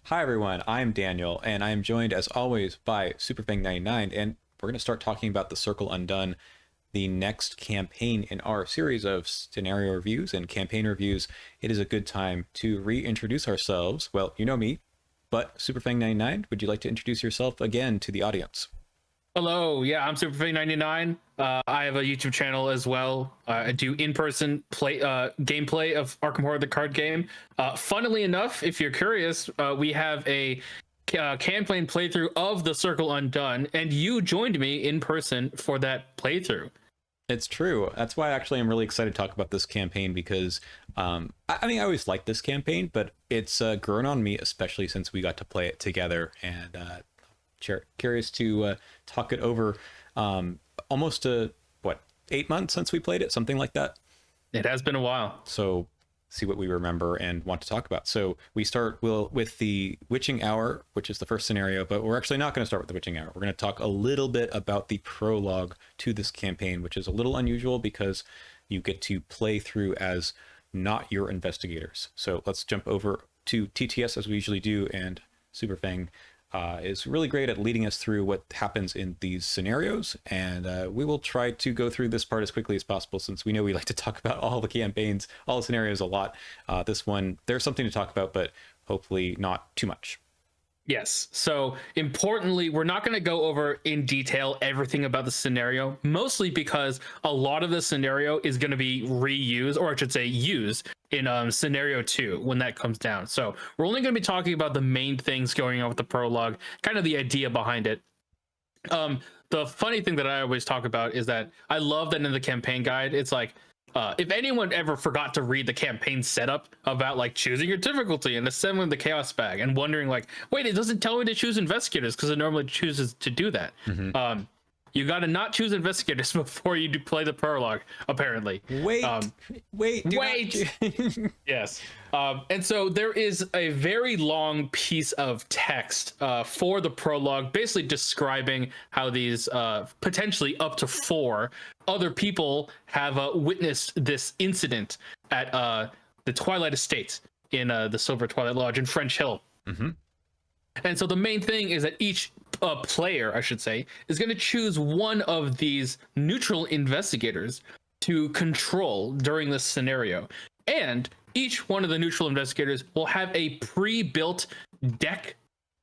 Hi everyone, I'm Daniel, and I am joined as always by Superfeng99, and we're going to start talking about the Circle Undone, the next campaign in our series of scenario reviews and campaign reviews. It is a good time to reintroduce ourselves. Well, you know me, but Superfeng99, would you like to introduce yourself again to the audience? Hello, yeah, I'm Superfeng99. I have a YouTube channel as well. I do in-person play gameplay of Arkham Horror, the card game. Funnily enough, if you're curious, we have a campaign playthrough of the Circle Undone, and you joined me in person for that playthrough. It's true. That's why actually I'm really excited to talk about this campaign because I mean, I always liked this campaign, but it's grown on me, especially since we got to play it together. And curious to talk it over. Almost what, 8 months since we played it, something like that. It has been a while. So see what we remember and want to talk about. So we start with the Witching Hour, which is the first scenario, but we're actually not going to start with the Witching Hour. We're going to talk a little bit about the prologue to this campaign, which is a little unusual because you get to play through as not your investigators. So let's jump over to TTS as we usually do, and Superfang is really great at leading us through what happens in these scenarios, and we will try to go through this part as quickly as possible since we know we like to talk about all the campaigns, all the scenarios a lot. This one, there's something to talk about, but hopefully not too much. Yes. So importantly, we're not going to go over in detail everything about the scenario, mostly because a lot of the scenario is going to be reused, or I should say used, in scenario 2 when that comes down. So we're only going to be talking about the main things going on with the prologue, kind of the idea behind it. The funny thing that I always talk about is that I love that in the campaign guide, it's like, if anyone ever forgot to read the campaign setup about like choosing your difficulty and assembling the chaos bag and wondering like, wait, it doesn't tell me to choose investigators because it normally chooses to do that. Mm-hmm. You got to not choose investigators before you do play the prologue, apparently. Wait. Yes. And so there is a very long piece of text for the prologue, basically describing how these potentially up to 4 other people have witnessed this incident at the Twilight Estate in the Silver Twilight Lodge in French Hill. Mm-hmm. And so the main thing is that each player, I should say, is going to choose one of these neutral investigators to control during this scenario. And each one of the neutral investigators will have a pre-built deck,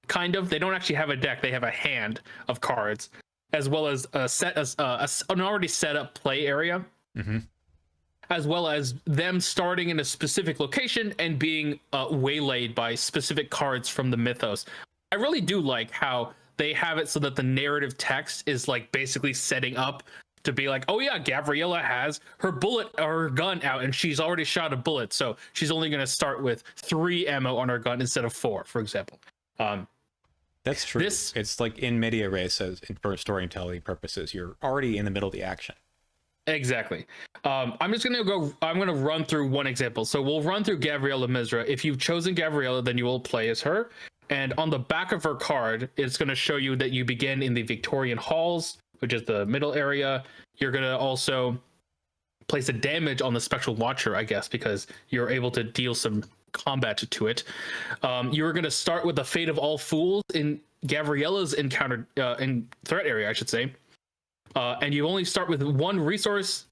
kind of. They don't actually have a deck, they have a hand of cards, as well as an already set up play area. Mm-hmm. As well as them starting in a specific location and being waylaid by specific cards from the mythos. I really do like how they have it so that the narrative text is like basically setting up to be like, oh yeah, Gabriella has her bullet or her gun out and she's already shot a bullet, so she's only going to start with 3 ammo on her gun instead of 4, for example. That's true. It's like in media res, as for storytelling purposes, you're already in the middle of the action. Exactly. I'm gonna run through one example. So we'll run through Gabriella Misra. If you've chosen Gabriella, then you will play as her. And on the back of her card, it's going to show you that you begin in the Victorian Halls, which is the middle area. You're going to also place a damage on the Spectral Watcher, I guess, because you're able to deal some combat to it. You're going to start with the Fate of All Fools in Gabriella's encounter in threat area, I should say. And you only start with 1 resource,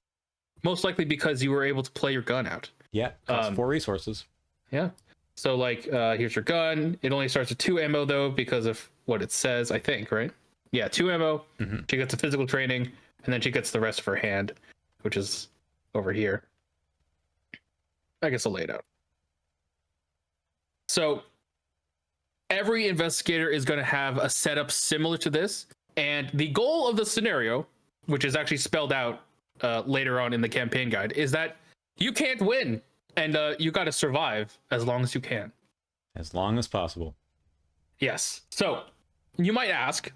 most likely because you were able to play your gun out. Yeah, costs 4 resources. Yeah. So like, here's your gun. It only starts with 2 ammo though, because of what it says, I think, right? Yeah, 2 ammo. Mm-hmm. She gets the physical training, and then she gets the rest of her hand, which is over here. I guess I'll lay it out. So every investigator is going to have a setup similar to this. And the goal of the scenario, which is actually spelled out later on in the campaign guide, is that you can't win, and you got to survive as long as you can. As long as possible. Yes. So you might ask,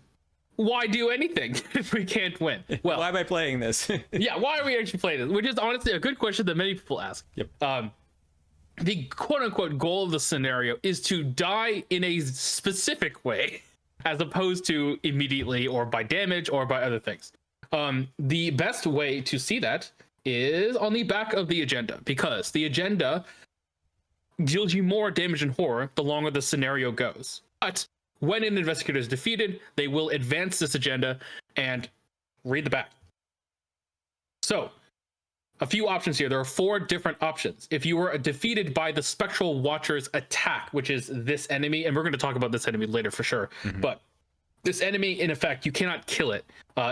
why do anything if we can't win? Well, why am I playing this? Yeah, why are we actually playing this? Which is honestly a good question that many people ask. Yep. The quote-unquote goal of the scenario is to die in a specific way, as opposed to immediately or by damage or by other things. The best way to see that is on the back of the agenda, because the agenda deals you more damage and horror the longer the scenario goes. But when an investigator is defeated, they will advance this agenda and read the back. So, a few options here. There are 4 different options. If you were defeated by the Spectral Watcher's attack, which is this enemy, and we're going to talk about this enemy later for sure, but this enemy, in effect, you cannot kill it.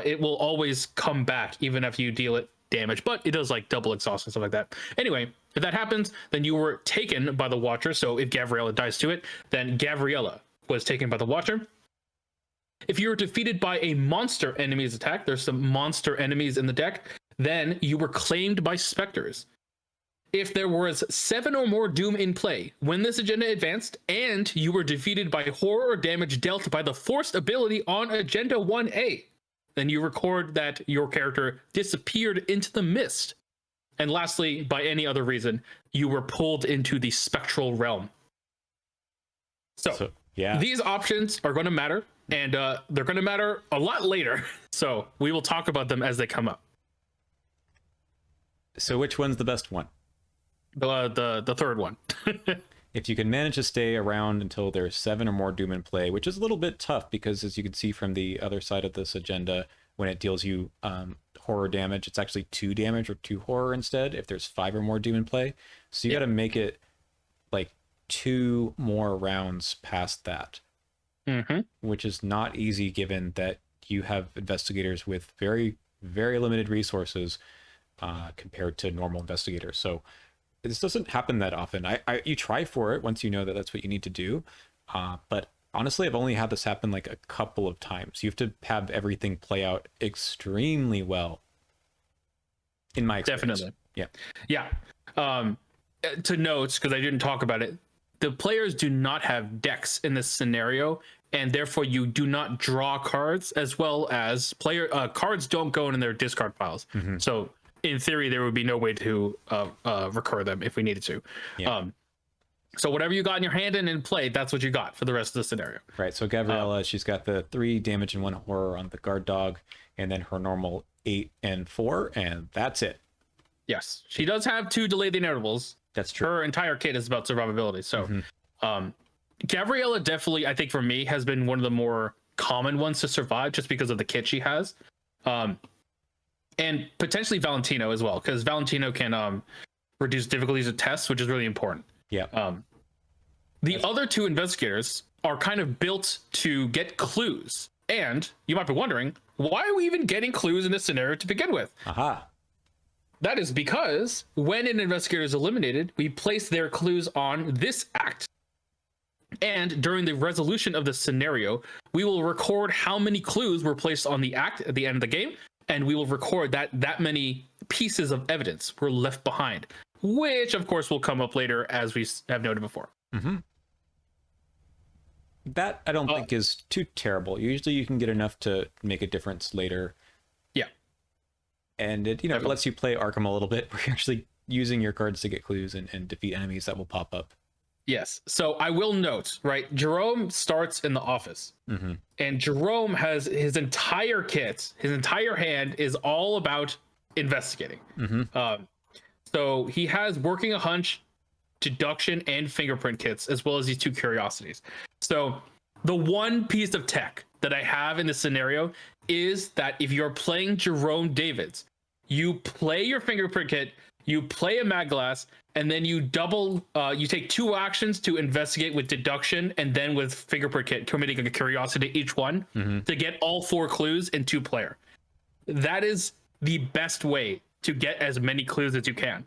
It will always come back, even if you deal it damage, but it does like double exhaust and stuff like that. Anyway, if that happens, then you were taken by the Watcher. So if Gavriela dies to it, then Gavriela was taken by the Watcher. If you were defeated by a monster enemy's attack, there's some monster enemies in the deck, then you were claimed by specters. If there was 7 or more Doom in play when this agenda advanced, and you were defeated by horror or damage dealt by the forced ability on Agenda 1A, then you record that your character disappeared into the mist. And lastly, by any other reason, you were pulled into the spectral realm. So yeah, these options are going to matter, and they're going to matter a lot later. So we will talk about them as they come up. So which one's the best one? The third one. If you can manage to stay around until there's 7 or more Doom in play, which is a little bit tough because, as you can see from the other side of this agenda, when it deals you horror damage, it's actually 2 damage or 2 horror instead if there's 5 or more Doom in play. So you got to make it like 2 more rounds past that, which is not easy given that you have investigators with very, very limited resources compared to normal investigators. So this doesn't happen that often. You try for it once you know that that's what you need to do. But honestly, I've only had this happen like a couple of times. You have to have everything play out extremely well, in my experience. Definitely. Yeah. To note, because I didn't talk about it, the players do not have decks in this scenario, and therefore you do not draw cards, as well as cards don't go in their discard piles. So in theory, there would be no way to recur them if we needed to. Yeah. So whatever you got in your hand and in play, that's what you got for the rest of the scenario. Right. So Gavriela, she's got the 3 damage and 1 horror on the guard dog, and then her normal 8 and 4, and that's it. Yes, she does have 2 delay the inevitables. That's true. Her entire kit is about survivability. So Gavriela definitely, I think for me, has been one of the more common ones to survive just because of the kit she has. And potentially Valentino as well, because Valentino can reduce difficulties of tests, which is really important. Yeah. The other 2 investigators are kind of built to get clues. And you might be wondering, why are we even getting clues in this scenario to begin with? That is because when an investigator is eliminated, we place their clues on this act. And during the resolution of the scenario, we will record how many clues were placed on the act at the end of the game. And we will record that many pieces of evidence were left behind, which of course will come up later, as we have noted before. That I don't think is too terrible. Usually you can get enough to make a difference later. Yeah. And it, it lets you play Arkham a little bit, where you're actually using your cards to get clues and defeat enemies that will pop up. Yes. So I will note, right, Jerome starts in the office, and Jerome has his entire kit, his entire hand is all about investigating. So he has working a hunch, deduction, and fingerprint kits, as well as these 2 curiosities. So the one piece of tech that I have in this scenario is that if you're playing Jerome Davids, you play your fingerprint kit, you play a mag glass, and then you you take 2 actions to investigate with deduction and then with fingerprint kit, committing a curiosity to each one to get all 4 clues in 2 player. That is the best way to get as many clues as you can.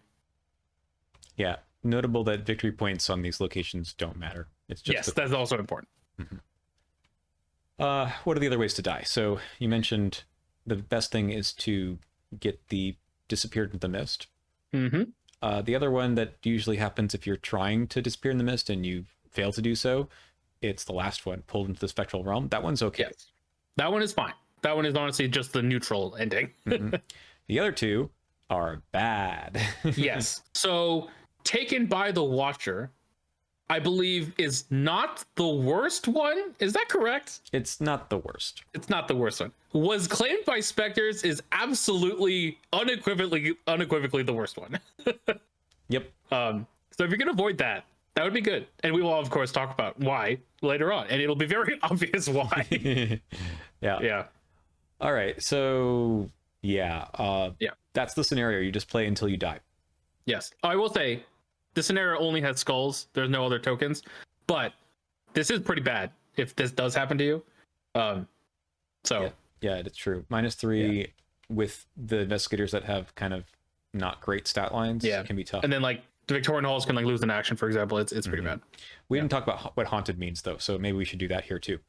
Yeah. Notable that victory points on these locations don't matter. It's just that's also important. What are the other ways to die? So you mentioned the best thing is to get the disappeared into the mist. The other one that usually happens if you're trying to disappear in the mist and you fail to do so, it's the last one, pulled into the spectral realm. That one's okay. Yes. That one is fine. That one is honestly just the neutral ending. The other 2 are bad. Yes. So taken by the Watcher, I believe, is not the worst one. Is that correct? It's not the worst. It's not the worst one. Was claimed by specters is absolutely unequivocally the worst one. Yep. So if you can avoid that, That would be good. And we will, of course, talk about why later on. And it'll be very obvious why. Yeah. Yeah. All right. So, yeah. Yeah. That's the scenario. You just play until you die. Yes. I will say the scenario only has skulls. There's no other tokens. But this is pretty bad if this does happen to you. So. Yeah, it's true. -3 with the investigators that have kind of not great stat lines can be tough. And then, like, the Victorian halls can, like, lose an action, for example. It's pretty bad. We didn't talk about what haunted means, though, so maybe we should do that here too.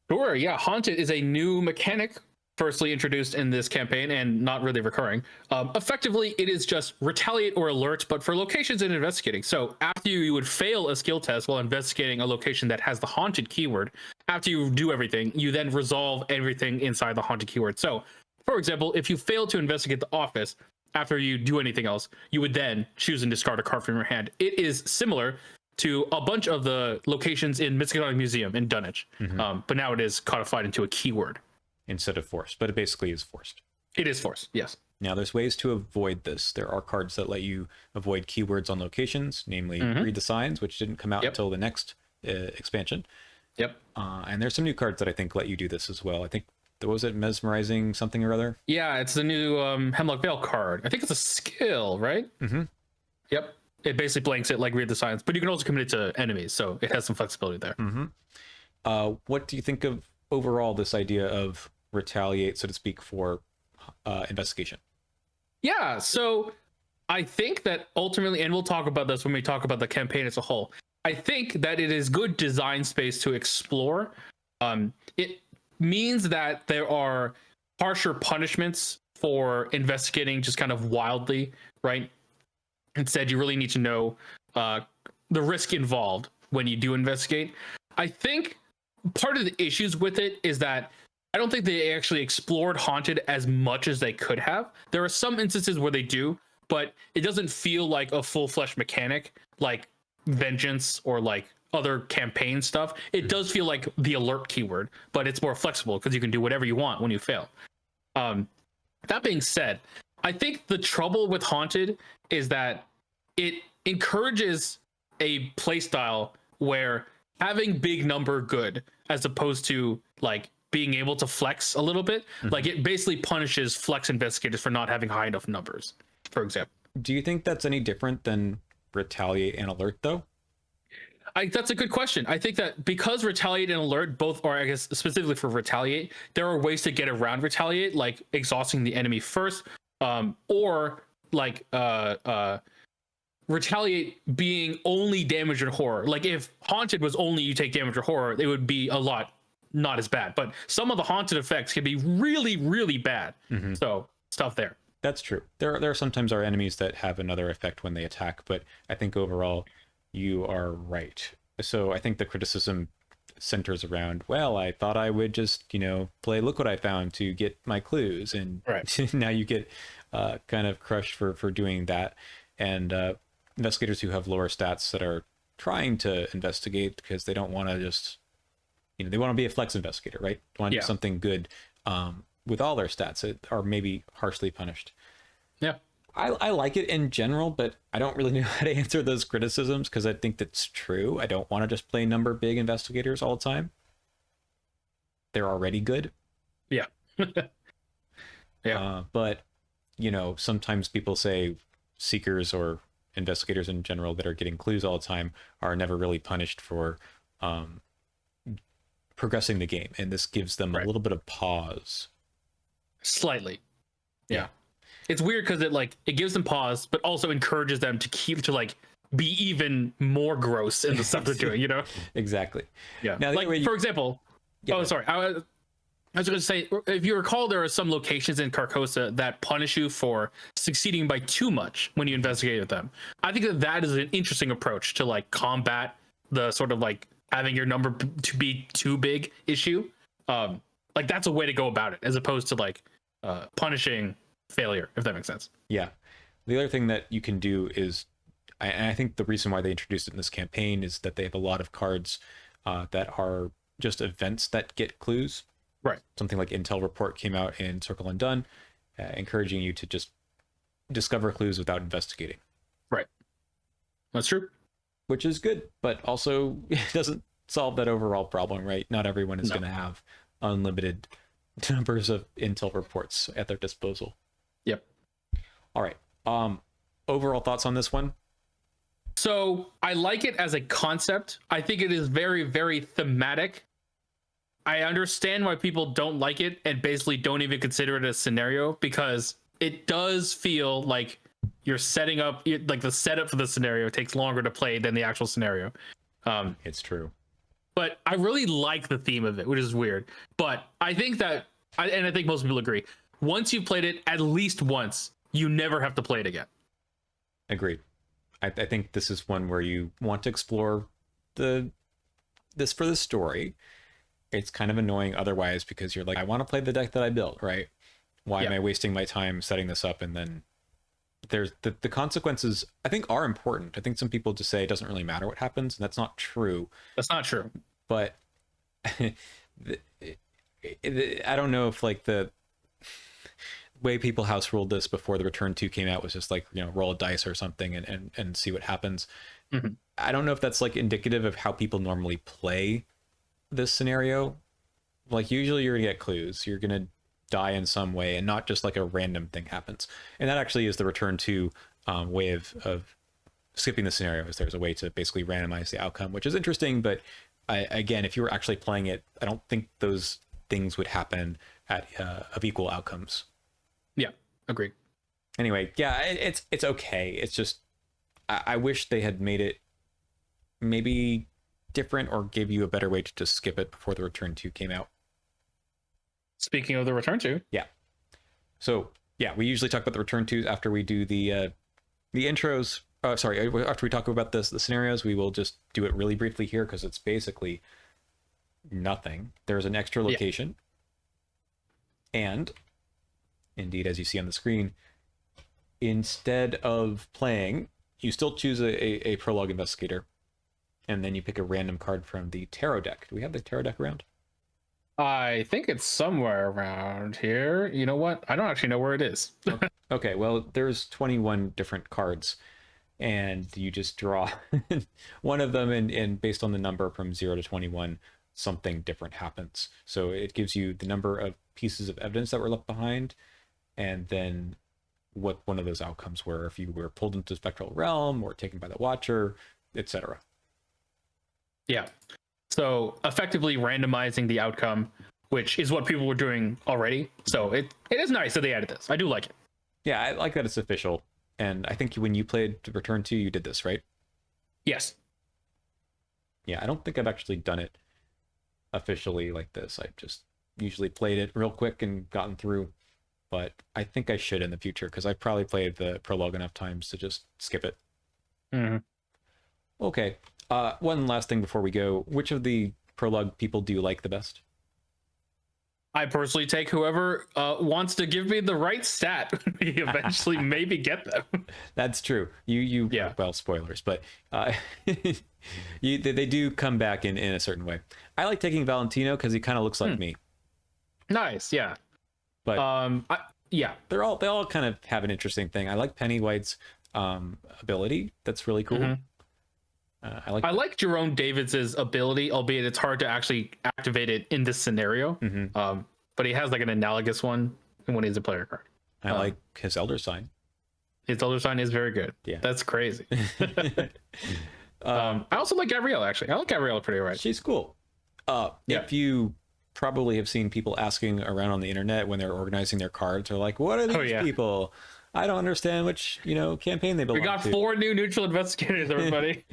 Sure. Yeah. Haunted is a new mechanic firstly introduced in this campaign and not really recurring. Effectively, it is just retaliate or alert, but for locations and investigating. So after you would fail a skill test while investigating a location that has the haunted keyword, after you do everything, you then resolve everything inside the haunted keyword. So, for example, if you fail to investigate the office after you do anything else, you would then choose and discard a card from your hand. It is similar to a bunch of the locations in Miskatonic Museum in Dunwich, but now it is codified into a keyword instead of forced, but it basically is forced. It is forced, yes. Now, there's ways to avoid this. There are cards that let you avoid keywords on locations, namely Read the Signs, which didn't come out until the next expansion. Yep. And there's some new cards that I think let you do this as well. I think, what was it, Mesmerizing something or other? Yeah, it's the new Hemlock Vale card. I think it's a skill, right? Yep. It basically blanks it like Read the Signs, but you can also commit it to enemies, so it has some flexibility there. What do you think of overall this idea of retaliate, so to speak, for investigation? Yeah, so I think that ultimately, and we'll talk about this when we talk about the campaign as a whole, I think that it is good design space to explore. It means that there are harsher punishments for investigating just kind of wildly, right? Instead, you really need to know the risk involved when you do investigate. I think part of the issues with it is that I don't think they actually explored Haunted as much as they could have. There are some instances where they do, but it doesn't feel like a full-fledged mechanic like Vengeance or like other campaign stuff. It does feel like the alert keyword, but it's more flexible because you can do whatever you want when you fail. That being said, I think the trouble with Haunted is that it encourages a playstyle where having big number good as opposed to like being able to flex a little bit, like it basically punishes flex investigators for not having high enough numbers, for example. Do you think that's any different than retaliate and alert, though? That's a good question. I think that because retaliate and alert both, or I guess specifically for retaliate, there are ways to get around retaliate, like exhausting the enemy first, or like retaliate being only damage or horror. Like if Haunted was only you take damage or horror, it would be a lot not as bad. But some of the Haunted effects can be really, really bad. So stuff there. That's true. There are sometimes our enemies that have another effect when they attack, but I think overall you are right. So I think the criticism centers around, well, I thought I would just, play look what I found to get my clues, and now you get kind of crushed for doing that. And investigators who have lower stats that are trying to investigate because they don't want to just, they want to be a flex investigator, right? They want to do something good with all their stats that are maybe harshly punished. Yeah. I like it in general, but I don't really know how to answer those criticisms because I think that's true. I don't want to just play number big investigators all the time. They're already good. Yeah. Yeah. But, sometimes people say seekers or investigators in general that are getting clues all the time are never really punished for progressing the game. And this gives them a little bit of pause. Slightly. Yeah. It's weird because it gives them pause, but also encourages them to be even more gross in the stuff they're doing, Exactly. Yeah. Now, for example, sorry. I was going to say, if you recall, there are some locations in Carcosa that punish you for succeeding by too much when you investigate them. I think that is an interesting approach to combat the sort of having your number to be too big issue. That's a way to go about it, as opposed to punishing failure, if that makes sense. Yeah. The other thing that you can do is, and I think the reason why they introduced it in this campaign is that they have a lot of cards that are just events that get clues. Right. Something like Intel Report came out in Circle Undone, encouraging you to just discover clues without investigating. Right. That's true. which is good, but also it doesn't solve that overall problem, right? Not everyone is No. going to have unlimited numbers of intel reports at their disposal. Yep. All right. Overall thoughts on this one? So I like it as a concept. I think it is very, very thematic. I understand why people don't like it and basically don't even consider it a scenario, because it does feel like you're setting up, like the setup for the scenario takes longer to play than the actual scenario. It's true. But I really like the theme of it, which is weird. But I think that, and I think most people agree, once you've played it at least once, you never have to play it again. Agreed. I think this is one where you want to explore this for the story. It's kind of annoying otherwise, because you're like, I want to play the deck that I built, right? Why am I wasting my time setting this up? And then there's the consequences, I think, are important. I think some people just say it doesn't really matter what happens, and that's not true. That's not true. But I don't know if like the way people house ruled this before the Return 2 came out was just like, roll a dice or something and see what happens. Mm-hmm. I don't know if that's like indicative of how people normally play this scenario. Like usually you're gonna get clues, you're gonna die in some way, and not just like a random thing happens. And that actually is the Return 2 way of skipping the scenario, is there's a way to basically randomize the outcome, which is interesting. But again, if you were actually playing it, I don't think those things would happen at of equal outcomes. Yeah, agreed. Anyway, yeah, it's okay. It's just I wish they had made it maybe different, or gave you a better way to just skip it before the Return 2 came out. Speaking of the Return 2. Yeah. So yeah, we usually talk about the Return 2s after we do the intros. Sorry, after we talk about the scenarios, we will just do it really briefly here, because it's basically nothing. There's an extra location. Yeah. And indeed, as you see on the screen, instead of playing, you still choose a Prologue Investigator, and then you pick a random card from the tarot deck. Do we have the tarot deck around? I think it's somewhere around here. You know what? I don't actually know where it is. Okay, well, there's 21 different cards, and you just draw one of them, and based on the number from 0 to 21, something different happens. So it gives you the number of pieces of evidence that were left behind, and then what one of those outcomes were, if you were pulled into the spectral realm or taken by the Watcher, etc. Yeah. So effectively randomizing the outcome, which is what people were doing already. So it is nice that they added this. I do like it. Yeah, I like that it's official. And I think when you played Return 2, you did this, right? Yes. Yeah, I don't think I've actually done it officially like this. I just usually played it real quick and gotten through. But I think I should in the future, because I've probably played the Prologue enough times to just skip it. Mm-hmm. Okay. One last thing before we go. Which of the Prologue people do you like the best? I personally take whoever wants to give me the right stat. We eventually maybe get them. That's true. You Yeah. Well, spoilers, but they do come back in a certain way. I like taking Valentino because he kind of looks like me. Nice, yeah. But yeah, they all kind of have an interesting thing. I like Pennywhite's ability. That's really cool. Mm-hmm. I like Jerome Davids's ability, albeit it's hard to actually activate it in this scenario. Mm-hmm. But he has like an analogous one when he's a player card. I like his Elder Sign. His Elder Sign is very good. Yeah, that's crazy. I also like Gabriella. Actually, I like Gabriella pretty right. She's cool. If you probably have seen people asking around on the internet when they're organizing their cards, they're like, "What are these people? I don't understand which campaign they belong to." We got 4 new neutral investigators, everybody.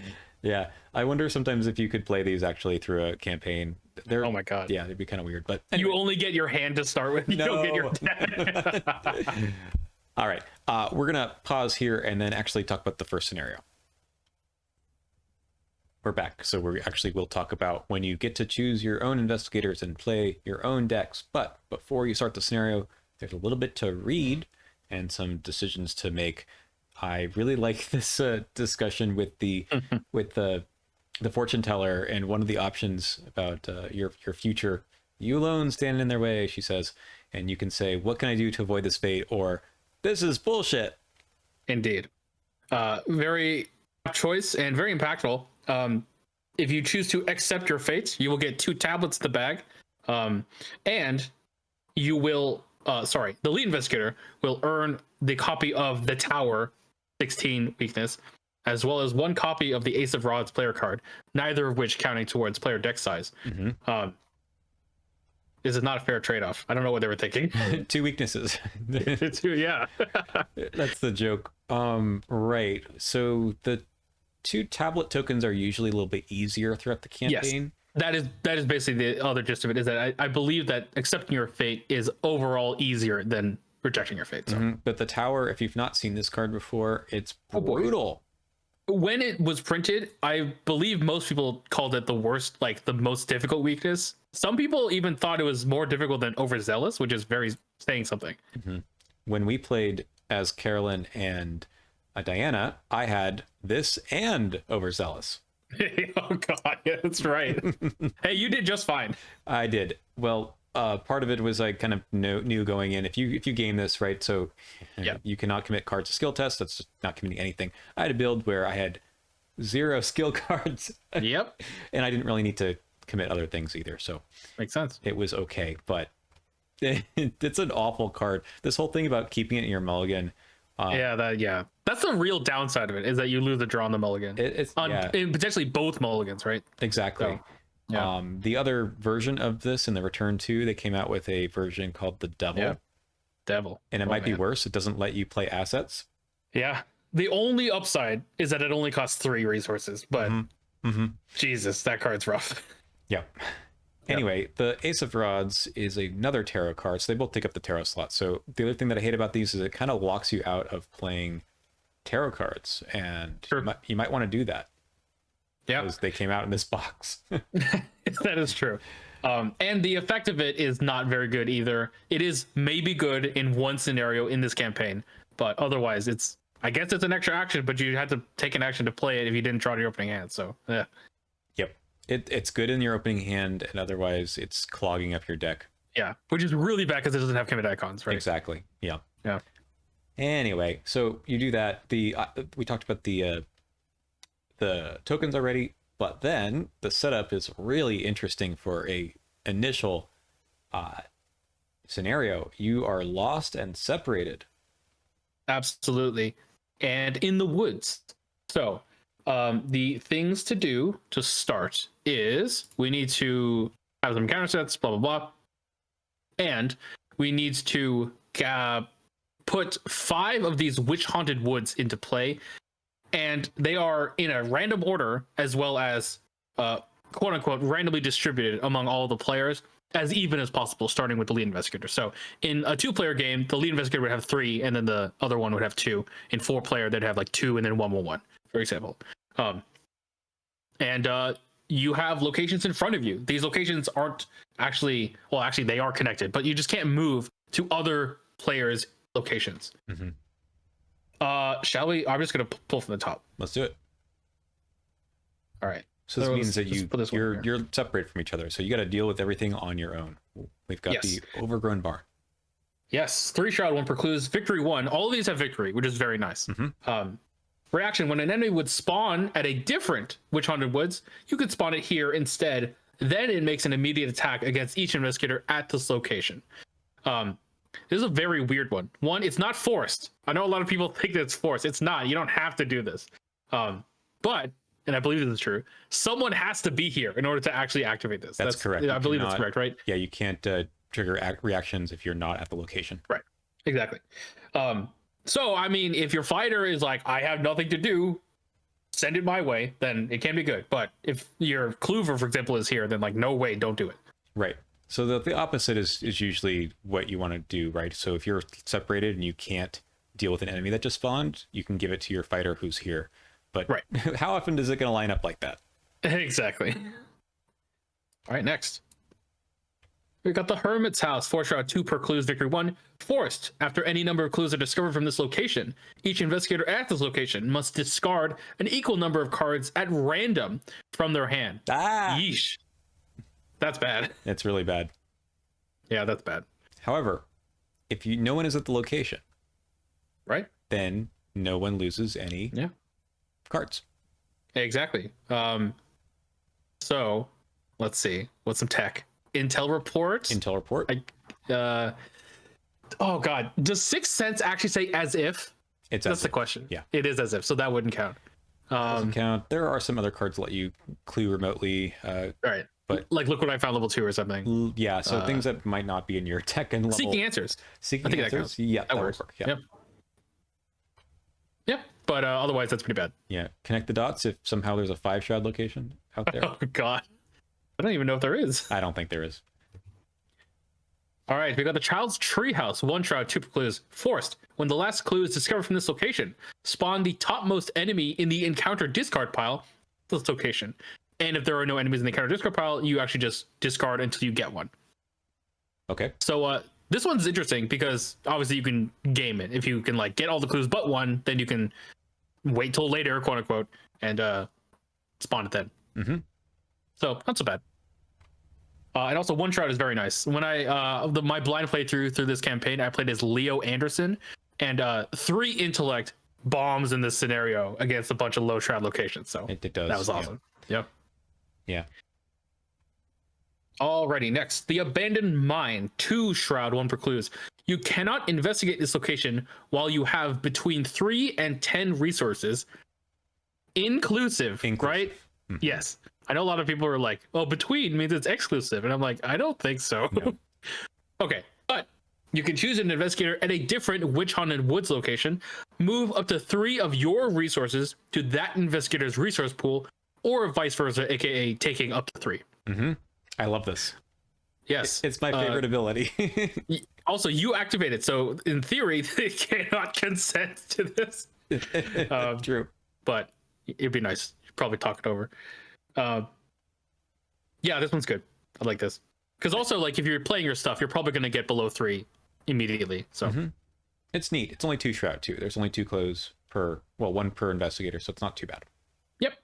Yeah, I wonder sometimes if you could play these actually through a campaign. Oh my god. Yeah, it'd be kind of weird. But anyway. You only get your hand to start with. You don't get your deck. All right, we're gonna pause here and then actually talk about the first scenario. We're back, so we'll talk about when you get to choose your own investigators and play your own decks. But before you start the scenario, there's a little bit to read and some decisions to make. I really like this discussion with the fortune teller, and one of the options about your future. You alone stand in their way, she says, and you can say, "What can I do to avoid this fate?" or "This is bullshit." Indeed. Very choice and very impactful. If you choose to accept your fate, you will get 2 tablets in the bag, and you will. The lead investigator will earn the copy of the Tower 16 weakness, as well as 1 copy of the Ace of Rods player card, neither of which counting towards player deck size. This is not a fair trade-off. I don't know what they were thinking. 2 weaknesses. Yeah. That's the joke. Right. So the 2 tablet tokens are usually a little bit easier throughout the campaign. Yes. That is basically the other gist of it, is that I believe that accepting your fate is overall easier than rejecting your fate. So. But the Tower, if you've not seen this card before, it's brutal. When it was printed, I believe most people called it the worst, like the most difficult weakness. Some people even thought it was more difficult than Overzealous, which is very saying something. When we played as Carolyn and Diana, I had this and Overzealous. Oh god, yeah, that's right. Hey, you did just fine. I did. Well, part of it was I kind of knew going in, if you game this, right, so you cannot commit cards to skill tests. That's just not committing anything. I had a build where I had 0 skill cards. Yep. And I didn't really need to commit other things either, so makes sense. It was okay, but it's an awful card. This whole thing about keeping it in your mulligan. That's the real downside of it, is that you lose the draw on the mulligan. In potentially both mulligans, right? Exactly. So, the other version of this in the Return 2, they came out with a version called the Devil. And it might be worse. It doesn't let you play assets. Yeah. The only upside is that it only costs 3 resources, but Jesus, that card's rough. Yeah. Anyway, the Ace of Rods is another tarot card, so they both take up the tarot slot. So the other thing that I hate about these is it kind of locks you out of playing tarot cards, and you might want to do that. Yeah, because they came out in this box. That is true. And the effect of it is not very good either. It is maybe good in one scenario in this campaign, but otherwise I guess it's an extra action, but you had to take an action to play it if you didn't draw to your opening hand. So yeah. Yep. It's good in your opening hand, and otherwise it's clogging up your deck. Yeah, which is really bad because it doesn't have commit icons, right? Exactly. Yeah. Yeah. Anyway, so you do that. We talked about the tokens already, but then the setup is really interesting for a initial scenario. You are lost and separated. Absolutely. And in the woods. So the things to do to start is we need to have some counter sets, blah, blah, blah. And we need to put 5 of these witch haunted woods into play. And they are in a random order, as well as quote unquote randomly distributed among all the players as even as possible, starting with the lead investigator. So in a 2-player game, the lead investigator would have 3, and then the other one would have 2. In 4-player, they'd have like 2 and then 1-1-1, for example. And you have locations in front of you. These locations aren't actually they are connected, but you just can't move to other players' locations. Shall we? I'm just gonna pull from the top. Let's do it. All right. So this means that you're separated from each other. So you got to deal with everything on your own. We've got the overgrown barn. Yes, 3 shroud, 1 precludes, victory 1. All of these have victory, which is very nice. Reaction: when an enemy would spawn at a different witch haunted woods, you could spawn it here instead. Then it makes an immediate attack against each investigator at this location. This is a very weird one. One, it's not forced. I know a lot of people think that it's forced. It's not. You don't have to do this. But, and I believe this is true, someone has to be here in order to actually activate this. That's correct. I believe that's correct, right? Yeah, you can't trigger reactions if you're not at the location. Right. Exactly. So, I mean, if your fighter is like, I have nothing to do, send it my way, then it can be good. But if your Kluver, for example, is here, then like, no way, don't do it. Right. So the opposite is usually what you want to do, right? So if you're separated and you can't deal with an enemy that just spawned, you can give it to your fighter who's here. But how often is it going to line up like that? Exactly. All right, next. We got the Hermit's House. 4 shroud, 2 per clues, victory 1. Forced. After any number of clues are discovered from this location, each investigator at this location must discard an equal number of cards at random from their hand. Yeesh. That's bad. It's really bad. Yeah, that's bad. However, if no one is at the location, right, then no one loses any cards. Exactly. So let's see. What's some tech? Intel report. Intel report. Oh god. Does Sixth Sense actually say as if? It's That's as the if. question. Yeah. It is as if, so that wouldn't count. Doesn't count. There are some other cards that let you clue remotely. Right. But like look what I found level 2 or something. Yeah, so things that might not be in your tech and level. Seeking answers. Seeking I think answers. that counts. Yeah, That that works. would work. Yeah. Yep. Yep. But otherwise that's pretty bad. Yeah. Connect the dots if somehow there's a 5 shroud location out there. Oh god. I don't even know if there is. I don't think there is. All right, we got the Child's Treehouse. 1 shroud, 2 clues. Forced. When the last clue is discovered from this location, spawn the topmost enemy in the encounter discard pile to this location. And if there are no enemies in the encounter discard pile, you actually just discard until you get one. Okay. So this one's interesting because obviously you can game it. If you can like get all the clues but one, then you can wait till later, quote unquote, and spawn it then. Mm-hmm. So not so bad. And also 1 shroud is very nice. When I my blind playthrough through this campaign, I played as Leo Anderson, and 3 intellect bombs in this scenario against a bunch of low shroud locations. So It does. that was awesome. Yep. Yeah. Alrighty, next. The Abandoned Mine. 2 shroud, 1 per clues. You cannot investigate this location while you have between 3 and 10 resources. Inclusive. Right? Mm-hmm. Yes. I know a lot of people are like, oh, between means it's exclusive. And I'm like, I don't think so. No. Okay. But you can choose an investigator at a different Witch Haunted Woods location, move up to 3 of your resources to that investigator's resource pool, or vice versa, aka taking up to 3. Mm-hmm. I love this. Yes. It's my favorite ability. Also, you activate it. So in theory, they cannot consent to this. True. But it'd be nice. You'd probably talk it over. Yeah, this one's good. I like this. Because also, like, if you're playing your stuff, you're probably going to get below 3 immediately. So It's neat. It's only 2 shroud too. There's only 2 clues per, well, 1 per investigator, so it's not too bad. Yep.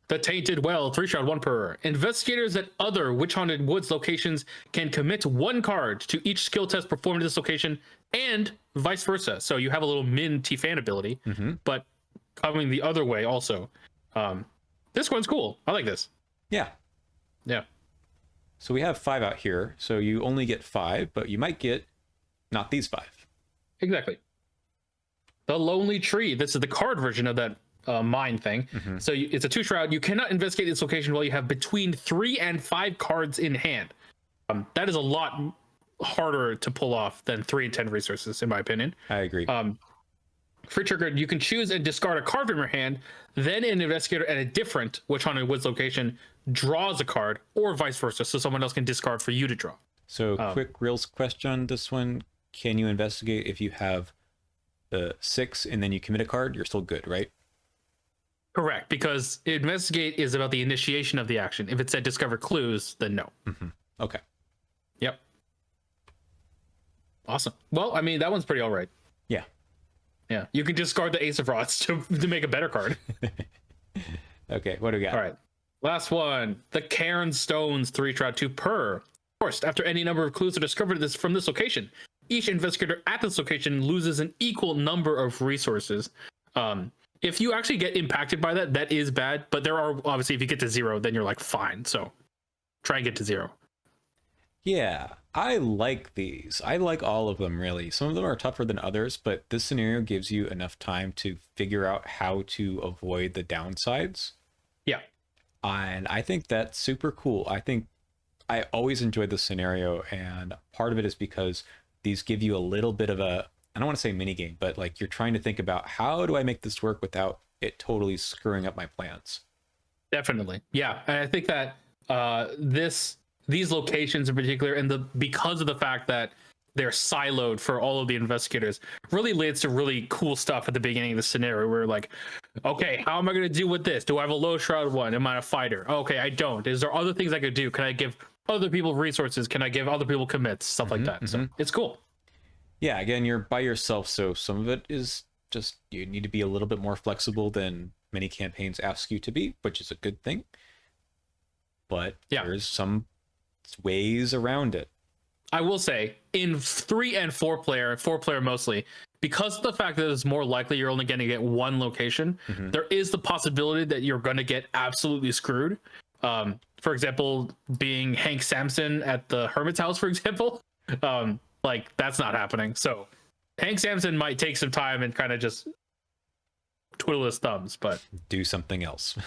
The Tainted Well, 3 shroud, 1 per. Investigators at other Witch Haunted Woods locations can commit 1 card to each skill test performed at this location, and vice versa. So you have a little min T-Fan ability, but coming the other way also. This one's cool. I like this. Yeah. Yeah. So we have 5 out here. So you only get 5, but you might get not these 5. Exactly. The Lonely Tree. This is the card version of that mine thing. So it's a 2 shroud. You cannot investigate this location while you have between 3 and 5 cards in hand. That is a lot harder to pull off than 3 and 10 resources, in my opinion. I agree. Free trigger, you can choose and discard a card from your hand. Then an investigator at a different Witch Haunted Woods location draws a card, or vice versa, so someone else can discard for you to draw. So quick reels question on this one. Can you investigate if you have the 6 and then you commit a card? You're still good, right? Correct, because investigate is about the initiation of the action. If it said discover clues, then no. Okay. Yep. Awesome. Well, I mean, that one's pretty all right. Yeah. Yeah. You can discard the Ace of Rods to make a better card. Okay, what do we got? All right. Last one. The Cairn Stones, 3 shroud, 2 per. First, after any number of clues are discovered from this location, each investigator at this location loses an equal number of resources. If you actually get impacted by that, that is bad. But there are, obviously, if you get to 0, then you're like, fine. So try and get to 0. Yeah, I like these. I like all of them, really. Some of them are tougher than others, but this scenario gives you enough time to figure out how to avoid the downsides. Yeah. And I think that's super cool. I think I always enjoyed this scenario, and part of it is because these give you a little bit of a, I don't want to say mini game, but like you're trying to think about how do I make this work without it totally screwing up my plans. Definitely. Yeah. And I think that these locations in particular, and because of the fact that they're siloed for all of the investigators, really leads to really cool stuff at the beginning of the scenario. Where like, okay, how am I going to deal with this? Do I have a low shroud one? Am I a fighter? Okay, I don't. Is there other things I could do? Can I give other people resources? Can I give other people commits? Stuff like that. So it's cool. Yeah, again, you're by yourself, so some of it is just you need to be a little bit more flexible than many campaigns ask you to be, which is a good thing. But there's some ways around it. I will say, in 3 and 4 player mostly, because of the fact that it's more likely you're only going to get one location, there is the possibility that you're going to get absolutely screwed. For example, being Hank Samson at the Hermit's house, for example, like that's not happening. So Hank Samson might take some time and kind of just twiddle his thumbs, but do something else.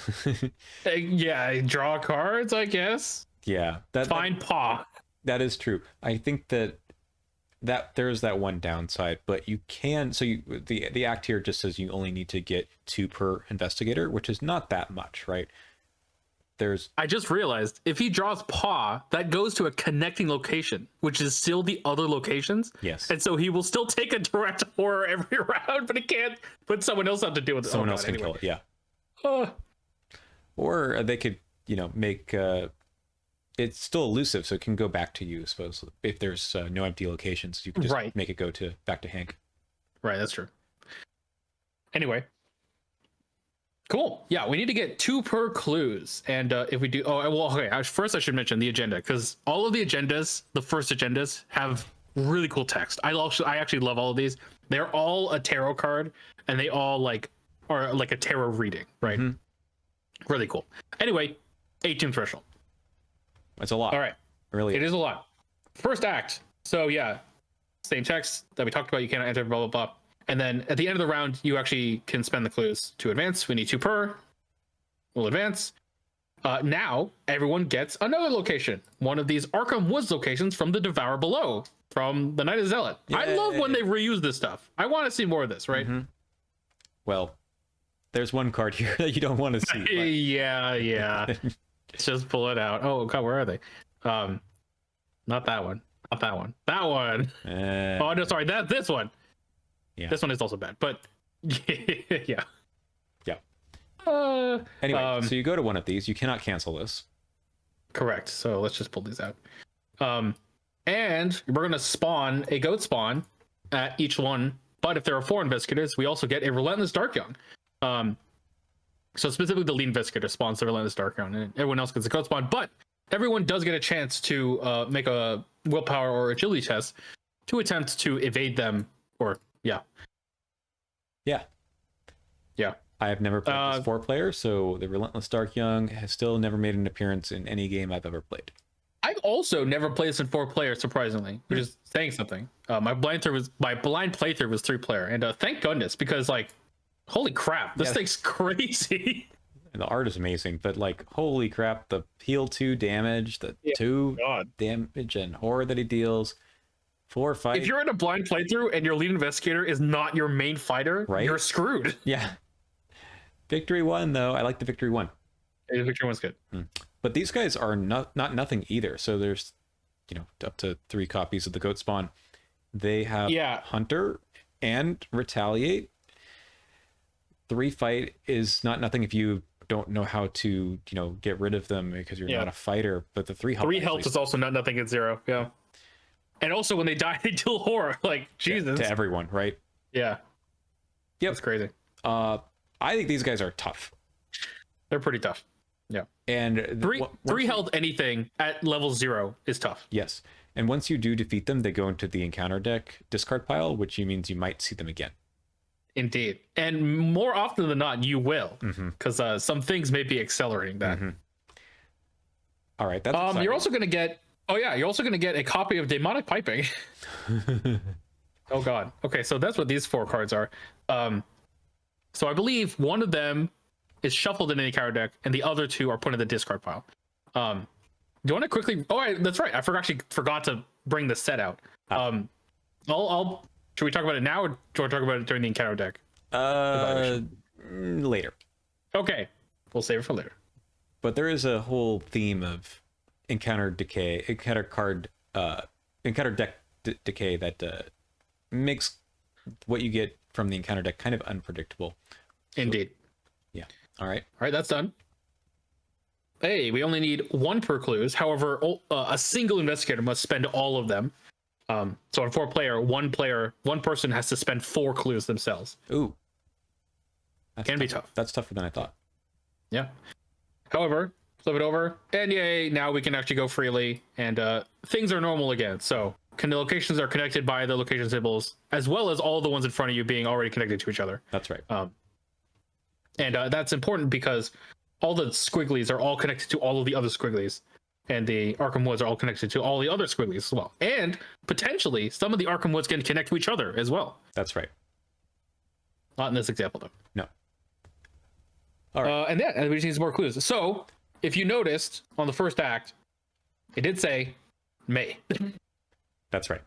yeah, draw cards, I guess. Yeah, find paw. That is true. I think that there's that one downside, but you can. So the act here just says you only need to get 2 per investigator, which is not that much, right? I just realized if he draws paw, that goes to a connecting location, which is still the other locations. Yes. And so he will still take a direct horror every round, but he can't put someone else out to deal with it. Someone else can kill it, yeah. Or they could, make it's still elusive, so it can go back to you, I suppose. If there's no empty locations, you can just make it go back to Hank. Right, that's true. Anyway. Cool. Yeah, we need to get 2 per clues. And if we do... first I should mention the agenda, because all of the agendas, the first agendas, have really cool text. I actually love all of these. They're all a tarot card, and they all are like a tarot reading, right? Mm-hmm. Really cool. Anyway, 18 threshold. That's a lot. All right. Really, it is a lot. First act. So yeah, same text that we talked about. You cannot enter, blah, blah, blah. And then at the end of the round, you actually can spend the clues to advance. We need 2 per. We'll advance. Now, everyone gets another location. One of these Arkham Woods locations from the Devourer Below, from the Night of Zealot. Yay. I love when they reuse this stuff. I want to see more of this, right? Mm-hmm. Well, there's one card here that you don't want to see. Yeah. Just pull it out. Oh, God, where are they? Not that one. Not that one. That one. Oh, no, sorry. This one. Yeah. This one is also bad, but yeah. Anyway, so you go to one of these. You cannot cancel this. Correct. So let's just pull these out. And we're going to spawn a goat spawn at each one. But if there are 4 investigators, we also get a Relentless Dark Young. So specifically the lead investigator spawns the Relentless Dark Young, and everyone else gets a goat spawn. But everyone does get a chance to make a willpower or agility test to attempt to evade them or... Yeah. I have never played this 4-player, so the Relentless Dark Young has still never made an appearance in any game I've ever played. I've also never played this in 4-player, surprisingly, which is saying something. My blind playthrough was 3-player, and thank goodness, because holy crap, this thing's crazy. And the art is amazing, but holy crap, the heal 2 damage, the 2 damage and horror that he deals. 4 fight. If you're in a blind playthrough and your lead investigator is not your main fighter, you're screwed. Yeah. Victory 1, though. I like the Victory 1. Yeah, Victory 1's good. But these guys are not nothing either. So there's, up to 3 copies of the goat spawn. They have Hunter and Retaliate. 3 fight is not nothing if you don't know how to, get rid of them because you're not a fighter. But the 3 health. 3 health is also not nothing at 0. Yeah. And also, when they die, they deal horror. Jesus. To everyone, right? Yeah. Yep. That's crazy. I think these guys are tough. They're pretty tough. Yeah. And 3 health anything at level 0 is tough. Yes. And once you do defeat them, they go into the encounter deck discard pile, which means you might see them again. Indeed. And more often than not, you will. Because some things may be accelerating that. All right. That's you're also going to get... Oh yeah, you're also going to get a copy of Demonic Piping. Oh God. Okay, so that's what these 4 cards are. So I believe one of them is shuffled in any card deck, and the other 2 are put in the discard pile. Do you want to quickly? Oh, that's right. I forgot to bring the set out. Should we talk about it now, or do you want to talk about it during the encounter deck? Later. Okay, we'll save it for later. But there is a whole theme of encounter decay, encounter deck decay that makes what you get from the encounter deck kind of unpredictable. Indeed. Yeah. All right, that's done. Hey, we only need 1 per clues. However, a single investigator must spend all of them. So on 4-player, one person has to spend 4 clues themselves. Ooh. Can be tough. That's tougher than I thought. Yeah. However, flip it over, and yay, now we can actually go freely, and things are normal again. So locations are connected by the location symbols, as well as all the ones in front of you being already connected to each other. That's right. And that's important because all the squigglies are all connected to all of the other squigglies, and the Arkham Woods are all connected to all the other squigglies as well. And potentially, some of the Arkham Woods can connect to each other as well. That's right. Not in this example, though. No. All right. And we just need some more clues. So, if you noticed on the first act, it did say May. That's right.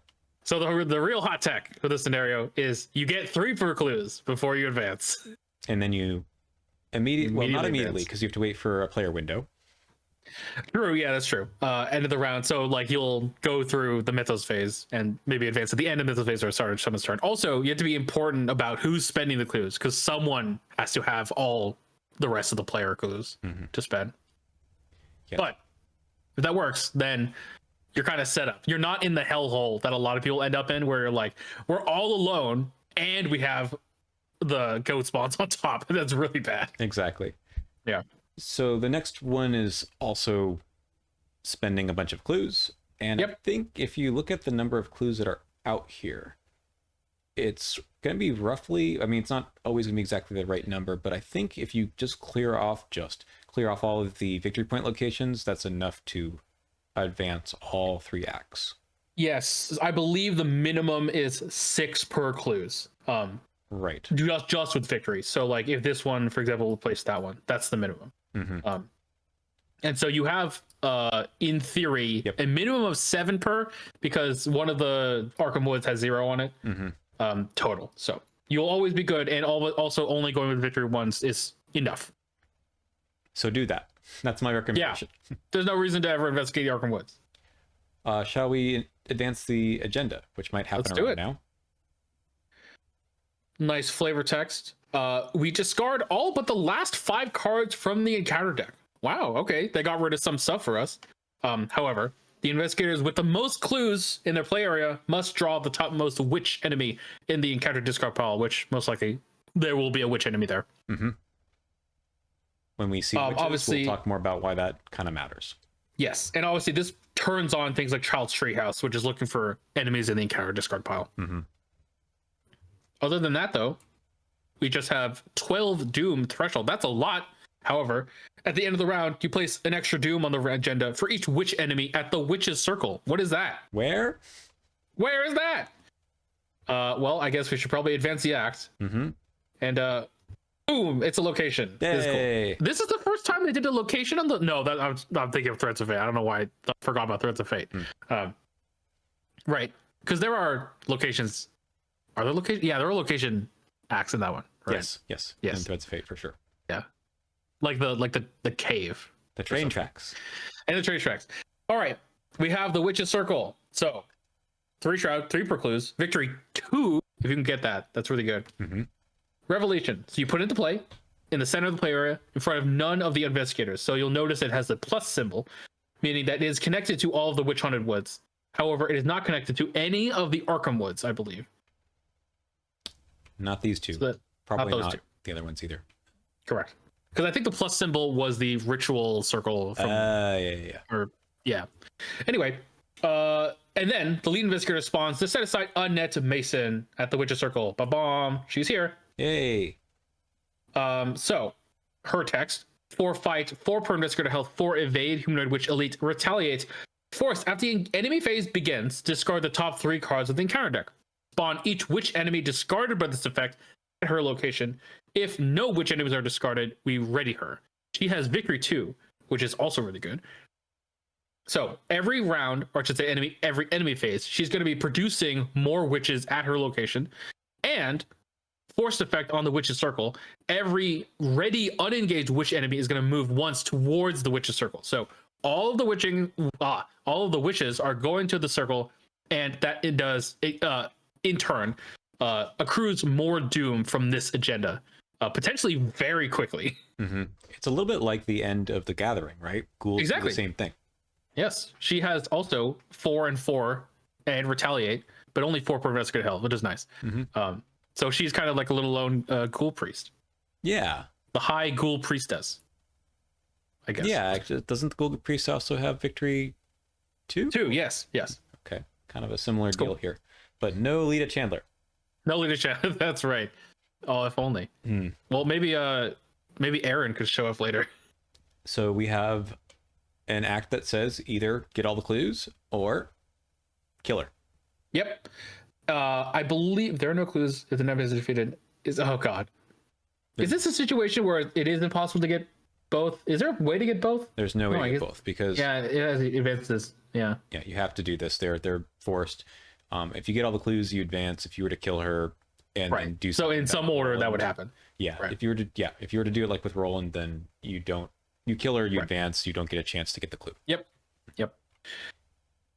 So the real hot tech for this scenario is you get 3 per clues before you advance. And then you well, not immediately, advance. because you have to wait for a player window. True, yeah, that's true. End of the round, so like you'll go through the Mythos phase and maybe advance at the end of Mythos phase or start at someone's turn. Also, you have to be important about who's spending the clues, because someone has to have all the rest of the player clues to spend. Yes. But if that works, then you're kind of set up. You're not in the hellhole that a lot of people end up in, where you're like, we're all alone and we have the goat spawns on top. That's really bad. Exactly. Yeah. So the next one is also spending a bunch of clues. And I think if you look at the number of clues that are out here, it's going to be roughly, I mean, it's not always going to be exactly the right number, but I think if you just clear off all of the victory point locations, that's enough to advance all 3 acts. Yes, I believe the minimum is 6 per clues. Right. Just with victory. So like if this one, for example, will place that one, that's the minimum. And so you have in theory a minimum of 7 per, because one of the Arkham Woods has 0 on it total. So you'll always be good, and also only going with victory once is enough. So do that. That's my recommendation. Yeah. There's no reason to ever investigate the Arkham Woods. Shall we advance the agenda, which might happen Let's do right it. now? Nice flavor text. We discard all but the last 5 cards from the encounter deck. Wow, okay. They got rid of some stuff for us. However, the investigators with the most clues in their play area must draw the topmost witch enemy in the encounter discard pile, which most likely there will be a witch enemy there. When we see witches, obviously, we'll talk more about why that kind of matters. Yes, and obviously this turns on things like Child's Treehouse, which is looking for enemies in the encounter discard pile. Other than that, though, we just have 12 Doom threshold. That's a lot. However, at the end of the round, you place an extra Doom on the agenda for each witch enemy at the Witch's Circle. What is that? Where? Where is that? Well, I guess we should probably advance the act. And boom, it's a location. Yay. This is cool. This is the first time they did a location on the... No, I'm thinking of Threads of Fate. I don't know why I forgot about Threads of Fate. Right, because there are locations... Are there location? Yeah, there are location acts in that one. Right? Yes. Yes. In Threads of Fate for sure. Yeah, like the cave, The train tracks. and the train tracks. All right, we have the Witch's Circle. So 3 shroud, 3 per clues, victory 2. If you can get that, that's really good. Revelation. So you put it into play in the center of the play area in front of none of the investigators. So you'll notice it has the plus symbol, meaning that it is connected to all of the witch haunted woods. However, it is not connected to any of the Arkham Woods, I believe. Not these 2. So Probably not not those 2. the other ones either. Correct. Because I think the plus symbol was the ritual circle from Yeah. Anyway, and then the lead investigator spawns the set aside Annette Mason at the Witch's Circle. Ba-bomb. She's here. Yay. So her text: 4 fight, 4 per investigator health, 4 evade, humanoid witch elite, retaliate. Force, after the enemy phase begins, discard the top 3 cards of the encounter deck. Spawn each witch enemy discarded by this effect at her location. If no witch enemies are discarded, we ready her. She has victory 2, which is also really good. So every round, or I should say every enemy phase, she's going to be producing more witches at her location. And forced effect on the Witch's Circle, every ready unengaged witch enemy is going to move once towards the Witch's Circle. So all of the witches are going to the circle, and that it does in turn accrues more doom from this agenda, potentially very quickly. It's a little bit like the end of the Gathering, right? Ghouls do the same thing. Yes, she has also 4 and 4 and retaliate, but only 4 per investigator health, which is nice. So she's kind of like a little lone ghoul priest. Yeah. The high ghoul priestess, I guess. Yeah, actually, doesn't the Ghoul Priest also have victory 2? 2, yes. Okay. kind of a similar deal here, but no Lita Chandler. No leadership. That's right. Oh, if only. Well, maybe Aaron could show up later. So we have an act that says either get all the clues or kill her. Yep. I believe there are no clues if the nemesis is defeated. Oh god. Is this a situation where it is impossible to get both? Is there a way to get both? There's no way to get both because yeah, it has advances. Yeah. Yeah, you have to do this. They're forced. If you get all the clues, you advance. If you were to kill her and then do so in some order that would happen. Yeah. Right. If you were to do it like with Roland, then you kill her, you advance, you don't get a chance to get the clue. Yep.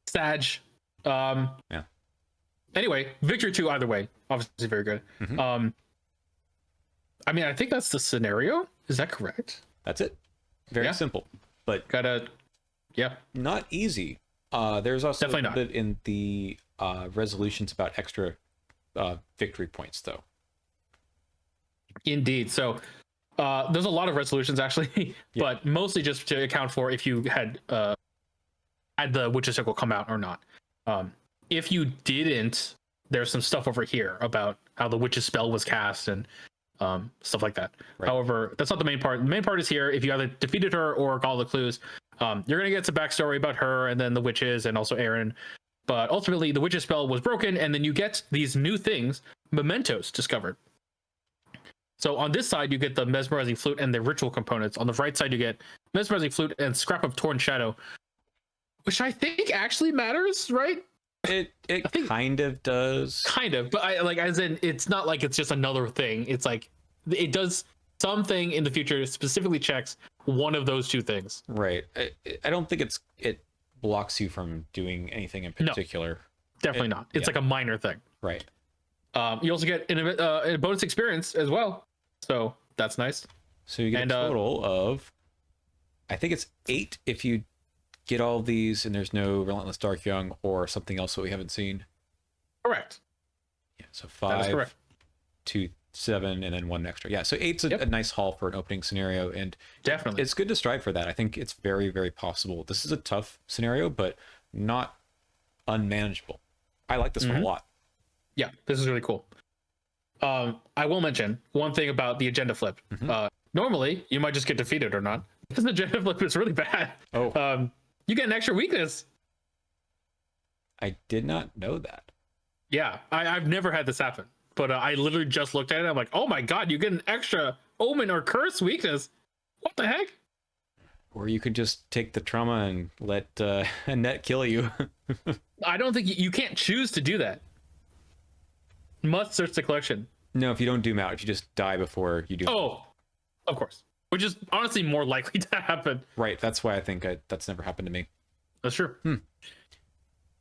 Sag. Yeah. Anyway, victory 2 either way. Obviously very good. I mean, I think that's the scenario. Is that correct? That's it. Very simple. But not easy. There's also definitely a bit in the resolutions about extra victory points though. Indeed. So there's a lot of resolutions actually, but mostly just to account for if you had the Witch's Circle come out or not. If you didn't, there's some stuff over here about how the witch's spell was cast and stuff like that. However, that's not the main part. The main part is here. If you either defeated her or got all the clues, you're gonna get some backstory about her and then the witches and also Aaron. But ultimately, the witch's spell was broken, and then you get these new things, mementos, discovered. So on this side, you get the mesmerizing flute and the ritual components. On the right side, you get mesmerizing flute and scrap of torn shadow, which I think actually matters, right? It kind of does. Kind of, but I like as in it's not like it's just another thing. It's like it does something in the future, specifically checks one of those two things. Right. I don't think it blocks you from doing anything in particular. No, definitely not. It's like a minor thing. Right. You also get a bonus experience as well, so that's nice. So you get a total of, I think it's 8 if you get all of these and there's no Relentless Dark Young or something else that we haven't seen. Correct. Yeah, so 5, 2, 7, and then 1 extra. Yeah, so 8's a nice haul for an opening scenario, and definitely it's good to strive for that. I think it's very, very possible. This is a tough scenario, but not unmanageable. I like this one a lot. Yeah, this is really cool. I will mention one thing about the agenda flip. Normally, you might just get defeated or not. This agenda flip is really bad. You get an extra weakness. I did not know that. Yeah, I've never had this happen, but I literally just looked at it. I'm like, oh my god, you get an extra omen or curse weakness. What the heck? Or you could just take the trauma and let Annette kill you. I don't think you can't choose to do that. Must search the collection. No, if you don't doom out, if you just die before you do. Oh, of course. Which is honestly more likely to happen. Right. That's why I think that's never happened to me. That's true.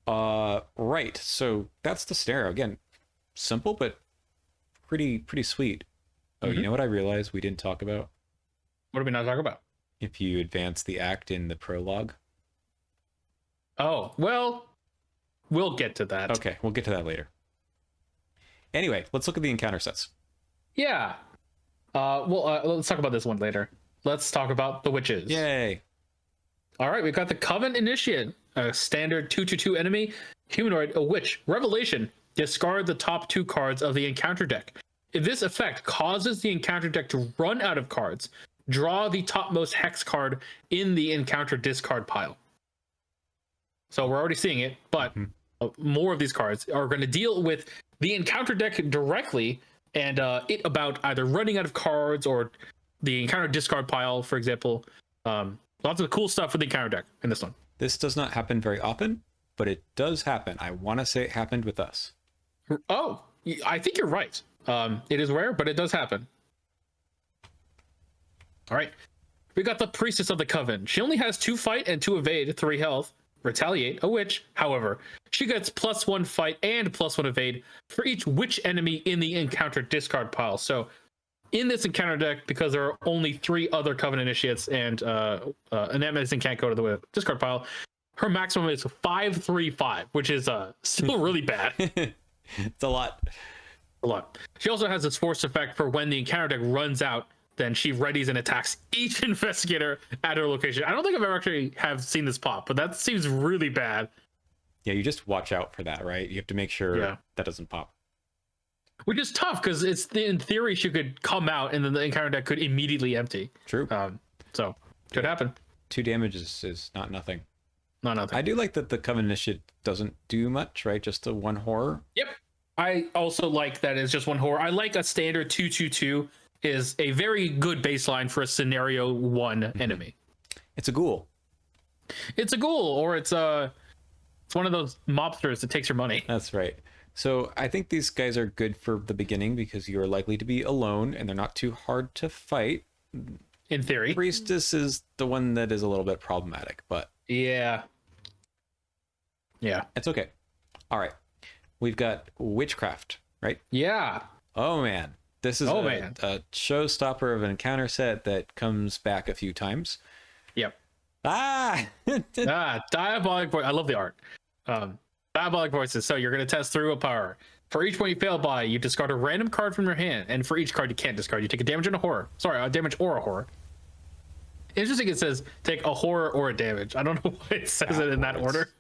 Right. So that's the scenario. Again, simple but pretty sweet. Oh, you know what I realized we didn't talk about? What did we not talk about? If you advance the act in the prologue. Oh, well, we'll get to that. Okay, we'll get to that later. Anyway, let's look at the encounter sets. Yeah. Let's talk about this one later. Let's talk about the witches. Yay. All right, we've got the Coven Initiate, a standard 2/2 enemy, humanoid, a witch. Revelation, discard the top 2 cards of the encounter deck. If this effect causes the encounter deck to run out of cards, draw the topmost hex card in the encounter discard pile. So we're already seeing it, but more of these cards are going to deal with the encounter deck directly and it about either running out of cards or the encounter discard pile, for example. Lots of cool stuff with the encounter deck in this one. This does not happen very often, but it does happen. I want to say it happened with us. Oh, I think you're right. It is rare, but it does happen. All right. We got the Priestess of the Coven. She only has 2 fight and 2 evade, 3 health. Retaliate, a witch. However, she gets +1 fight and +1 evade for each witch enemy in the encounter discard pile. So in this encounter deck, because there are only 3 other Coven Initiates and Annette Medicine can't go to the discard pile, her maximum is 5/3/5, which is still really bad. It's a lot. A lot. She also has this force effect for when the encounter deck runs out, then she readies and attacks each investigator at her location. I don't think I've ever actually have seen this pop, but that seems really bad. Yeah, you just watch out for that, right? You have to make sure that doesn't pop. Which is tough because in theory she could come out and then the encounter deck could immediately empty. True. So could happen. 2 damage is not nothing. Not nothing. I do like that the Coven Initiate doesn't do much, right? Just a 1 horror. Yep. I also like that it's just 1 horror. I like a standard 2/2/2 is a very good baseline for a scenario 1 enemy. It's a ghoul. It's a ghoul, or it's one of those mobsters that takes your money. That's right. So I think these guys are good for the beginning because you are likely to be alone and they're not too hard to fight. In theory. Priestess is the one that is a little bit problematic, but yeah, it's okay. All right, we've got Witchcraft, right? Yeah. Oh man, this is a showstopper of an encounter set that comes back a few times. Yep. Diabolic Voice. I love the art. Diabolic Voices. So you're going to test through a power. For each one you fail by, you discard a random card from your hand, and for each card you can't discard, you take a damage and a horror. Sorry, a damage or a horror. Interesting, it says take a horror or a damage. I don't know why it says it in that order.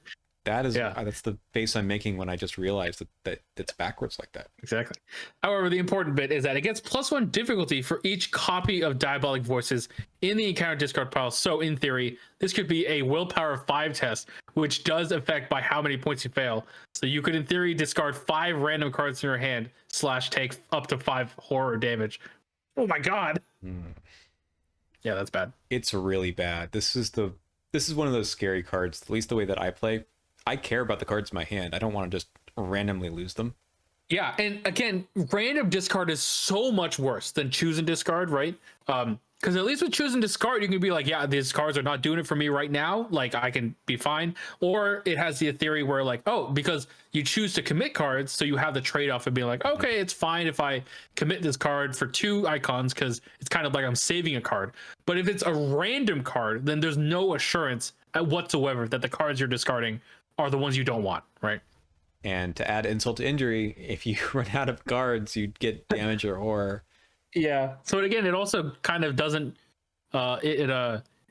That is, that's the face I'm making when I just realized that it's backwards like that. Exactly. However, the important bit is that it gets +1 difficulty for each copy of Diabolic Voices in the encounter discard pile. So in theory, this could be a willpower 5 test, which does affect by how many points you fail. So you could in theory discard 5 random cards in your hand / take up to 5 horror damage. Oh my god. Yeah, that's bad. It's really bad. This is one of those scary cards, at least the way that I play. I care about the cards in my hand. I don't want to just randomly lose them. Yeah, and again, random discard is so much worse than choose and discard, right? Because at least with choose and discard, you can be like, yeah, these cards are not doing it for me right now. Like, I can be fine. Or it has the theory where, like, oh, because you choose to commit cards, so you have the trade-off of being like, okay, it's fine if I commit this card for 2 icons, because it's kind of like I'm saving a card. But if it's a random card, then there's no assurance whatsoever that the cards you're discarding are the ones you don't want, right? And to add insult to injury, if you run out of cards, you get damage or horror. Yeah. So again, it also kind of doesn't it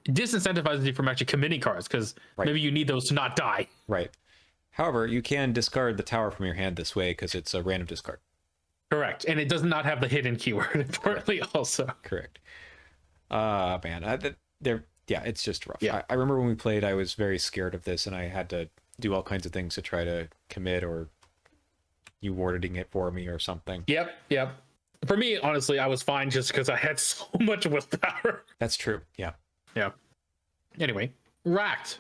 disincentivizes you from actually committing cards because maybe you need those to not die. Right. However, you can discard the tower from your hand this way because it's a random discard. Correct. And it does not have the hidden keyword, importantly, also. Correct. Man, it's just rough. Yeah. I remember when we played, I was very scared of this and I had to do all kinds of things to try to commit, or you warding it for me or something. Yep. For me, honestly, I was fine just because I had so much willpower. That's true. Yeah. Anyway, Racked.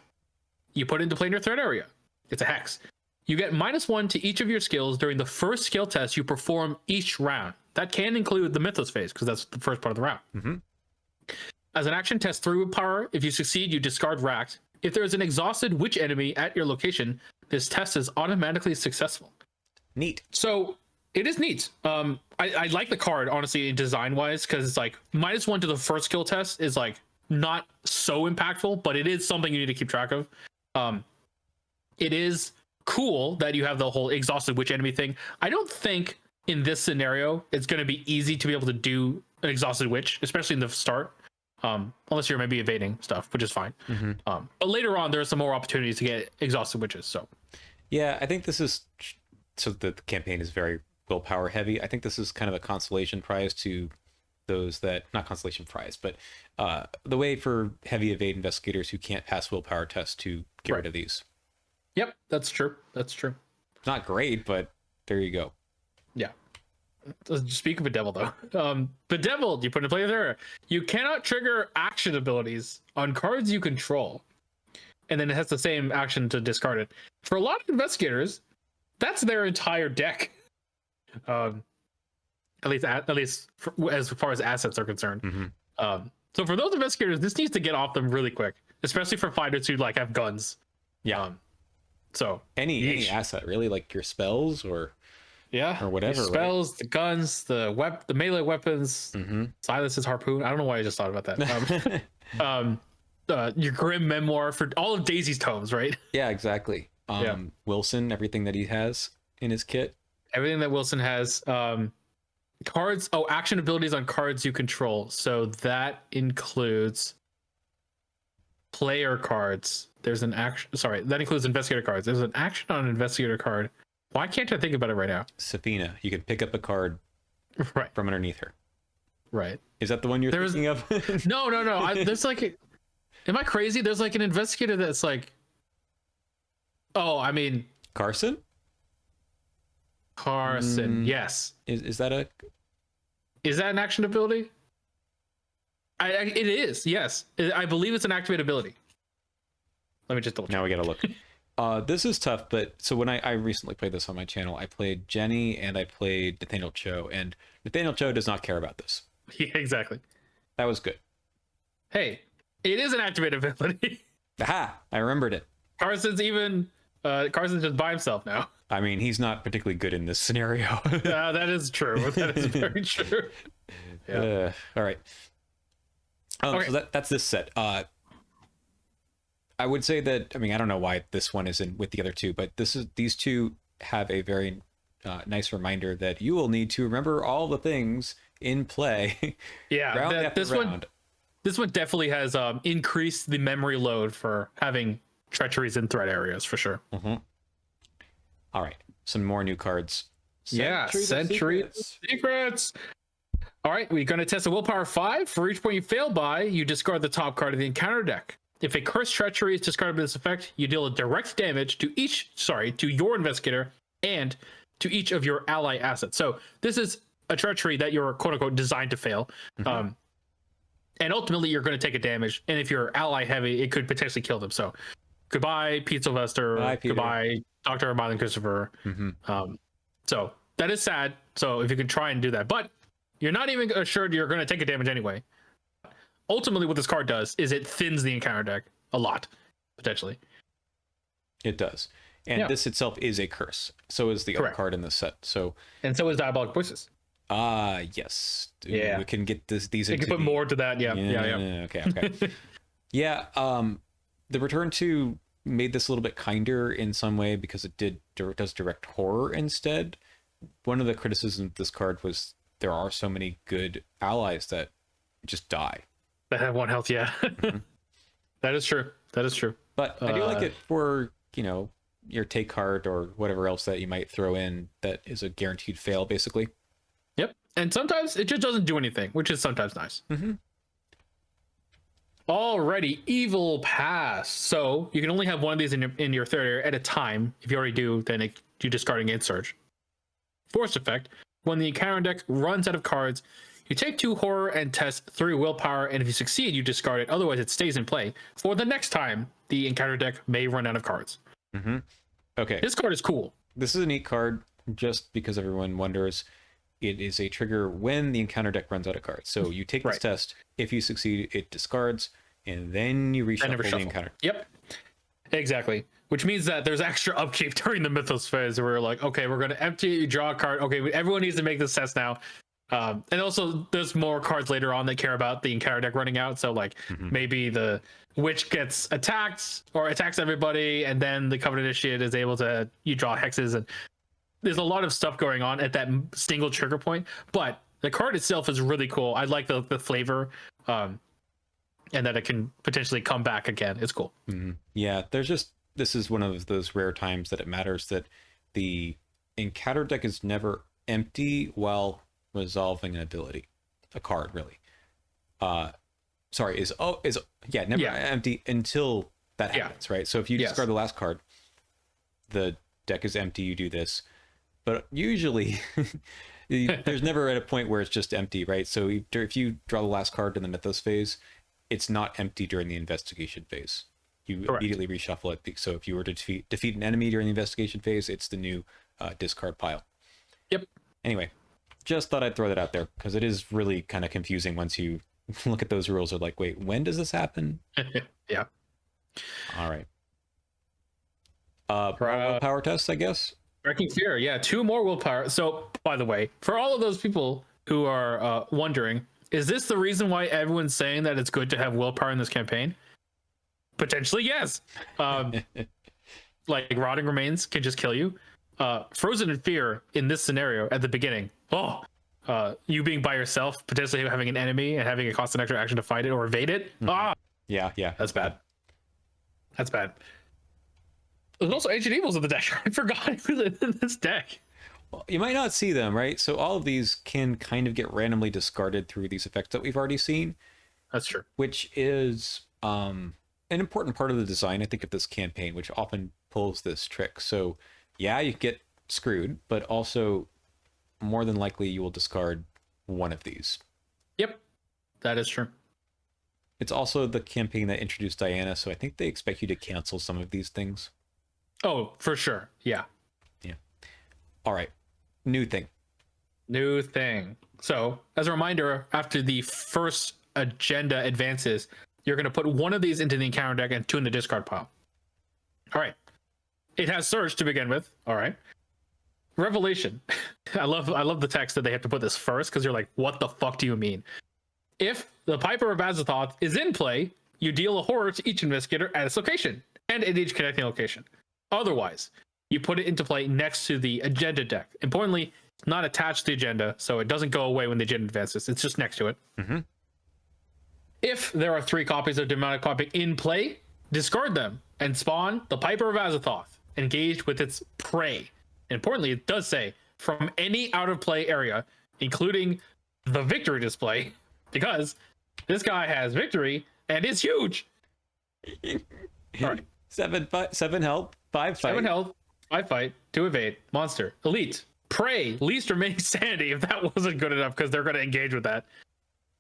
You put into planar threat area. It's a hex. You get -1 to each of your skills during the first skill test you perform each round. That can include the Mythos phase because that's the first part of the round. Mm-hmm. As an action, test through power. If you succeed, you discard Racked. If there is an exhausted witch enemy at your location, this test is automatically successful. Neat. So it is neat. I like the card, honestly, design wise, because it's like -1 to the first skill test is like not so impactful, but it is something you need to keep track of. It is cool that you have the whole exhausted witch enemy thing. I don't think in this scenario it's going to be easy to be able to do an exhausted witch, especially in the start. Unless you're maybe evading stuff, which is fine. Mm-hmm. But later on, there are some more opportunities to get exhausted witches. So, yeah, I think this is so the campaign is very willpower heavy. I think this is kind of a consolation prize to those that not consolation prize, but the way for heavy evade investigators who can't pass willpower tests to get rid of these. Yep, that's true. That's true. Not great, but there you go. Yeah. Speak of Bedevil, though. Bedeviled, you put in play there. You cannot trigger action abilities on cards you control. And then it has the same action to discard it. For a lot of investigators, that's their entire deck. At least as far as assets are concerned. Mm-hmm. So for those investigators, this needs to get off them really quick, especially for fighters who like have guns. Yeah. So any asset really, like your spells or whatever, your spells, right? The guns, the melee weapons, Silas's harpoon. I don't know why I just thought about that. Your grim memoir for all of Daisy's tomes, right? Yeah, exactly. Wilson, everything that he has in his kit. Everything that Wilson has. Cards. Oh, action abilities on cards you control. So that includes player cards, there's an action. Sorry, that includes investigator cards. There's an action on an investigator card. Why can't I think about it right now? Safina, you can pick up a card Right. from underneath her. Right. Is that the one you're thinking of? No. There's like, am I crazy? There's like an investigator that's like, oh, I mean, Carson? Yes. Is that a... Is that an action ability? It is. Yes, I believe it's an activated ability. Let me just double check. Now we gotta look. This is tough, but so when I recently played this on my channel, I played Jenny and I played Nathaniel Cho, and Nathaniel Cho does not care about this. Yeah, exactly. That was good. Hey, it is an activated ability. Aha! I remembered it. Carson's just by himself now. I mean, he's not particularly good in this scenario. That is true. That is very true. Yeah. All right. Okay. So that's this set. I would say that, I mean, I don't know why this one isn't with the other two, but these two have a very nice reminder that you will need to remember all the things in play. Yeah, round after round. This one definitely has increased the memory load for having treacheries in threat areas for sure. Mm-hmm. All right, some more new cards. Century of Secrets. All right, we're going to test a willpower 5. For each point you fail by, you discard the top card of the encounter deck. If a cursed treachery is discarded with this effect, you deal a direct damage to your investigator and to each of your ally assets. So this is a treachery that you're quote unquote designed to fail. Mm-hmm. And ultimately you're going to take a damage. And if you're ally heavy, it could potentially kill them. So goodbye, Pete Sylvester. Goodbye, Dr. Mylan Christopher. Mm-hmm. So that is sad. So if you can try and do that, but you're not even assured you're going to take a damage anyway. Ultimately, what this card does is it thins the encounter deck a lot, potentially. It does. And this itself is a curse. So is the other card in the set. And so is Diabolic Voices. Yes. We can get these You into can put more to that. Yeah. Okay. Yeah. The Return to made this a little bit kinder in some way because it does direct horror instead. One of the criticisms of this card was there are so many good allies that just die. That have 1 health, yeah. Mm-hmm. That is true. But I do like it for, your take card or whatever else that you might throw in that is a guaranteed fail, basically. Yep. And sometimes it just doesn't do anything, which is sometimes nice. Mm-hmm. Alrighty, Evil Pass. So you can only have one of these in your third area at a time. If you already do, then you discard Engage Surge. Force effect. When the encounter deck runs out of cards, you take 2 horror and test 3 willpower, and if you succeed, you discard it. Otherwise, it stays in play for the next time the encounter deck may run out of cards. Mm-hmm. Okay. This card is cool. This is a neat card, just because everyone wonders. It is a trigger when the encounter deck runs out of cards. So you take this test. If you succeed, it discards, and then you reshuffle the encounter. Yep. Exactly. Which means that there's extra upkeep during the Mythos phase where we're like, okay, we're going to empty, draw a card. Okay, everyone needs to make this test now. And also there's more cards later on that care about the encounter deck running out. So maybe the witch gets attacked or attacks everybody, and then the Covenant Initiate is able to, you draw hexes, and there's a lot of stuff going on at that single trigger point. But the card itself is really cool. I like the flavor, and that it can potentially come back again. It's cool. Mm-hmm. Yeah, this is one of those rare times that it matters that the encounter deck is never empty while resolving an ability, a card really. Never empty until that happens, right? So if you discard the last card, the deck is empty. You do this, but usually there's never at a point where it's just empty, right? So if you draw the last card in the Mythos phase, it's not empty during the investigation phase. You immediately reshuffle it. So if you were to defeat an enemy during the investigation phase, it's the new discard pile. Yep. Anyway, just thought I'd throw that out there because it is really kind of confusing once you look at those rules. Are like, wait, when does this happen? Yeah. All right. Power tests, I guess. Wrecking Fear. Yeah, 2 more willpower. So, by the way, for all of those people who are wondering, is this the reason why everyone's saying that it's good to have willpower in this campaign? Potentially, yes. Like Rotting Remains can just kill you. Frozen in Fear in this scenario at the beginning. You being by yourself, potentially having an enemy and having a constant extra action to fight it or evade it. Mm-hmm. Yeah, that's bad. That's bad. There's also Ancient Evils in the deck. I forgot it was in this deck. Well, you might not see them, right? So all of these can kind of get randomly discarded through these effects that we've already seen. That's true. Which is an important part of the design, I think, of this campaign, which often pulls this trick. So yeah, you get screwed, but also more than likely you will discard one of these. Yep, that is true. It's also the campaign that introduced Diana, so I think they expect you to cancel some of these things. Oh, for sure. Yeah. Yeah. All right. New thing. So, as a reminder, after the first agenda advances, you're going to put one of these into the encounter deck and two in the discard pile. All right. It has Surge to begin with. All right. Revelation. I love the text that they have to put this first, because you're like, what the fuck do you mean? If the Piper of Azathoth is in play, you deal a horror to each investigator at its location and at each connecting location. Otherwise, you put it into play next to the agenda deck. Importantly, it's not attached to the agenda, so it doesn't go away when the agenda advances. It's just next to it. Mm-hmm. If there are 3 copies of Demonic Copy in play, discard them and spawn the Piper of Azathoth, engaged with its prey. Importantly, it does say from any out of play area, including the victory display, because this guy has victory and is huge. All right. 7 health, 5 fight. 7 health, 5 fight, 2 evade, monster, elite, prey, least remaining sanity, if that wasn't good enough, because they're going to engage with that.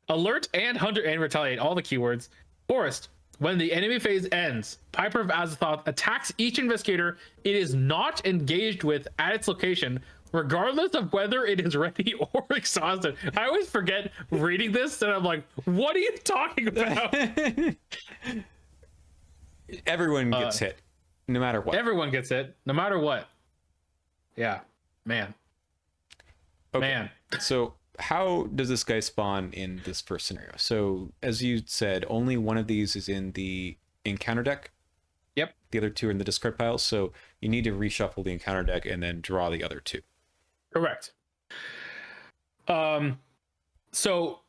Alert and hunter and retaliate, all the keywords. Forest. When the enemy phase ends, Piper of Azathoth attacks each investigator it is not engaged with at its location, regardless of whether it is ready or exhausted. I always forget reading this, and I'm like, what are you talking about? Everyone gets hit, no matter what. Everyone gets hit, no matter what. Yeah, man. Okay. Man. So how does this guy spawn in this first scenario? So as you said, only one of these is in the encounter deck. Yep. The other 2 are in the discard pile. So you need to reshuffle the encounter deck and then draw the other 2. Correct. So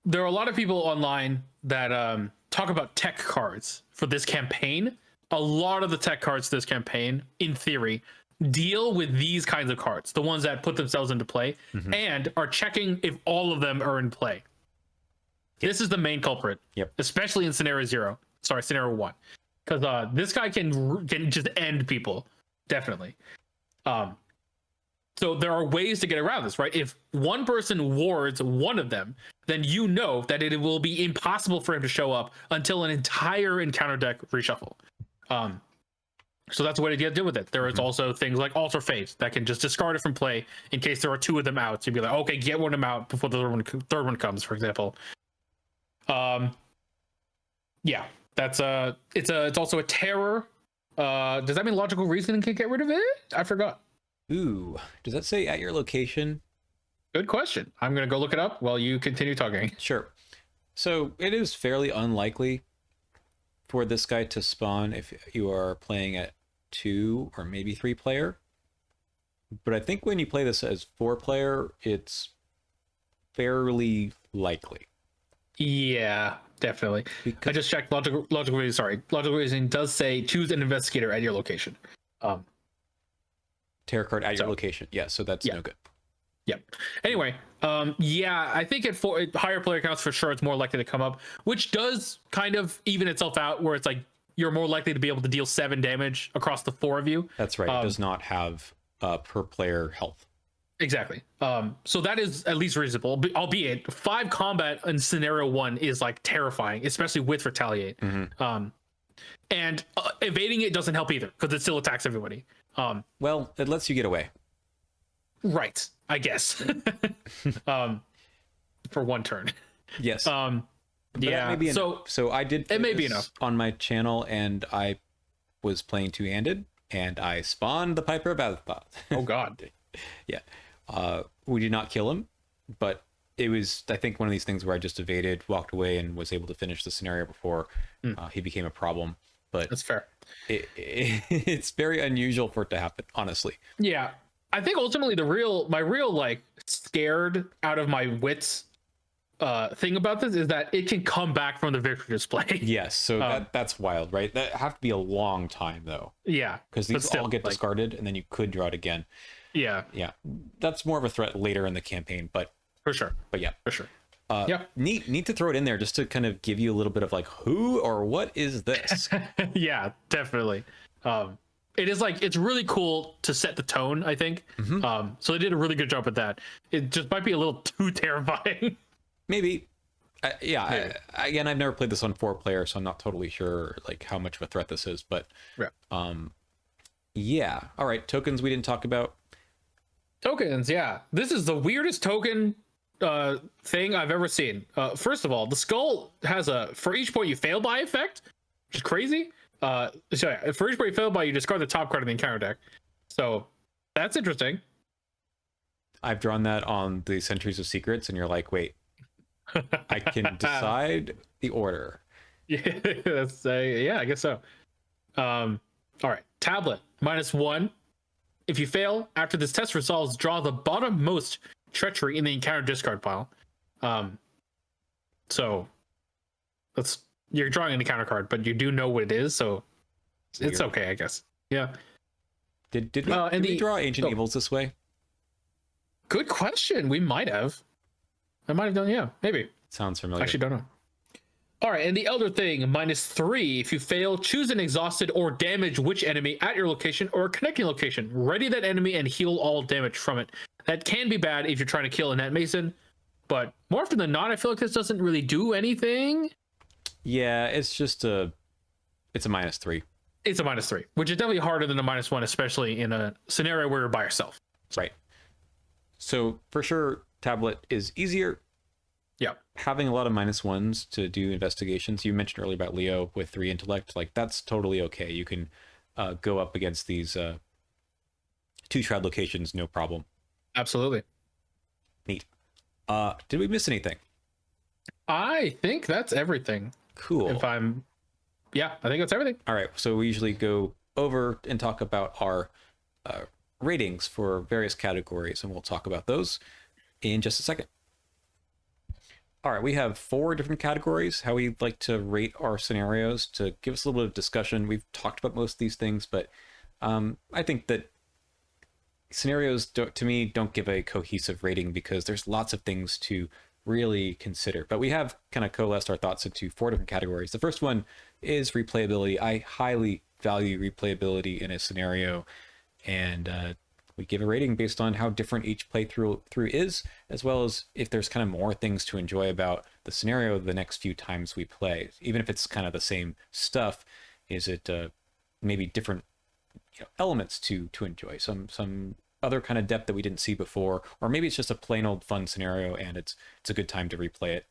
there are a lot of people online that talk about tech cards for this campaign. A lot of the tech cards this campaign, in theory, deal with these kinds of cards, the ones that put themselves into play, and are checking if all of them are in play. This is the main culprit, especially in scenario 1, because this guy can just end people, definitely. So there are ways to get around this, right? If one person wards one of them, then you know that it will be impossible for him to show up until an entire encounter deck reshuffle. So that's the way to deal with it. There is also things like Alter Fate that can just discard it from play in case there are 2 of them out. So you'd be like, okay, get one of them out before the third one comes, for example. Yeah, that's it's also a terror. Does that mean logical reasoning can get rid of it? I forgot. Ooh, does that say at your location? Good question. I'm gonna go look it up while you continue talking. Sure. So it is fairly unlikely for this guy to spawn if you are playing at 2 or maybe 3 player. But I think when you play this as 4 player, it's fairly likely. Yeah, definitely. Because I just checked logical reasoning does say choose an investigator at your location. Tarot card at your location. Yeah, so that's no good. Yep. Anyway, yeah, I think at higher player counts for sure, it's more likely to come up, which does kind of even itself out, where it's like you're more likely to be able to deal 7 damage across the 4 of you. That's right. It does not have per player health. Exactly. So that is at least reasonable, albeit 5 combat in scenario 1 is like terrifying, especially with retaliate. And evading it doesn't help either, because it still attacks everybody. Well, it lets you get away. Right, I guess. For 1 turn. Yes. Yeah. That may be enough. So I did. It may be enough on my channel, and I was playing 2-handed, and I spawned the Piper of Azathoth. Oh God. Yeah. We did not kill him, but it was, I think, one of these things where I just evaded, walked away, and was able to finish the scenario before he became a problem. But that's fair. It's very unusual for it to happen, honestly. Yeah. I think ultimately my real like scared out of my wits thing about this is that it can come back from the victory display. Yes, so that's wild, right? That have to be a long time though, Yeah, because but these still, all get like, discarded, and then you could draw it again. yeah, Yeah, that's more of a threat later in the campaign, but for sure, yeah, for sure. yeah, neat to throw it in there just to kind of give you a little bit of like, who or what is this? Yeah, definitely. It is like, it's really cool to set the tone, I think. So they did a really good job with that. It just might be a little too terrifying. Maybe. Yeah. Maybe. Again, I've never played this on 4-player, so I'm not totally sure like how much of a threat this is. But Yeah. yeah. All right. Tokens we didn't talk about. Tokens, yeah. This is the weirdest token thing I've ever seen. First of all, the skull has a for each point you fail by effect, which is crazy. So yeah, for each point you fail by, you discard the top card of the encounter deck. So that's interesting. I've drawn that on the Centuries of Secrets, and you're like, wait, I can decide the order. Yeah, that's yeah, I guess so. All right, tablet -1. If you fail after this test resolves, draw the bottommost treachery in the encounter discard pile. So that's, you're drawing an encounter card, but you do know what it is, so it's okay, I guess. Yeah. Did we draw Ancient Evils this way? Good question. We might have. I might have done, yeah, maybe. Sounds familiar. Actually, don't know. All right, and the Elder Thing, -3. If you fail, choose an exhausted or damaged witch enemy at your location or a connecting location. Ready that enemy and heal all damage from it. That can be bad if you're trying to kill a net mason, but more often than not, I feel like this doesn't really do anything. Yeah, it's just it's a -3. It's a -3, which is definitely harder than a -1, especially in a scenario where you're by yourself. Right. So for sure, tablet is easier. Yeah. Having a lot of -1s to do investigations. You mentioned earlier about Leo with 3 intellect. Like, that's totally okay. You can go up against these 2 trad locations, no problem. Absolutely. Neat. Did we miss anything? I think that's everything. Cool. Yeah, I think that's everything. All right. So we usually go over and talk about our ratings for various categories, and we'll talk about those in just a second. All right, we have 4 different categories, how we like to rate our scenarios. To give us a little bit of discussion, we've talked about most of these things, but I think that scenarios, to me, don't give a cohesive rating because there's lots of things to really consider. But we have kind of coalesced our thoughts into 4 different categories. The first one is replayability. I highly value replayability in a scenario, and we give a rating based on how different each playthrough is, as well as if there's kind of more things to enjoy about the scenario the next few times we play. Even if it's kind of the same stuff, is it maybe different elements to enjoy? Some other kind of depth that we didn't see before, or maybe it's just a plain old fun scenario and it's a good time to replay it.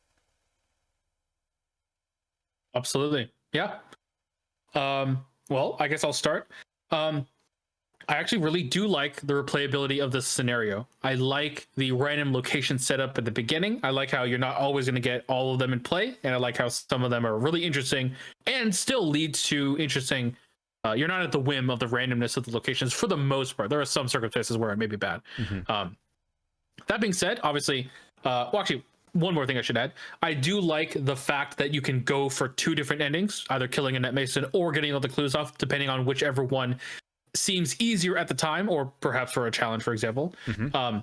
Absolutely. Yeah. Well, I guess I'll start. I actually really do like the replayability of this scenario. I like the random location setup at the beginning. I like how you're not always going to get all of them in play, and I like how some of them are really interesting and still leads to interesting. You're not at the whim of the randomness of the locations for the most part. There are some circumstances where it may be bad. Mm-hmm. That being said, obviously, well, actually, one more thing I should add. I do like the fact that you can go for 2 different endings, either killing a net mason or getting all the clues off, depending on whichever one seems easier at the time, or perhaps for a challenge, for example. Mm-hmm.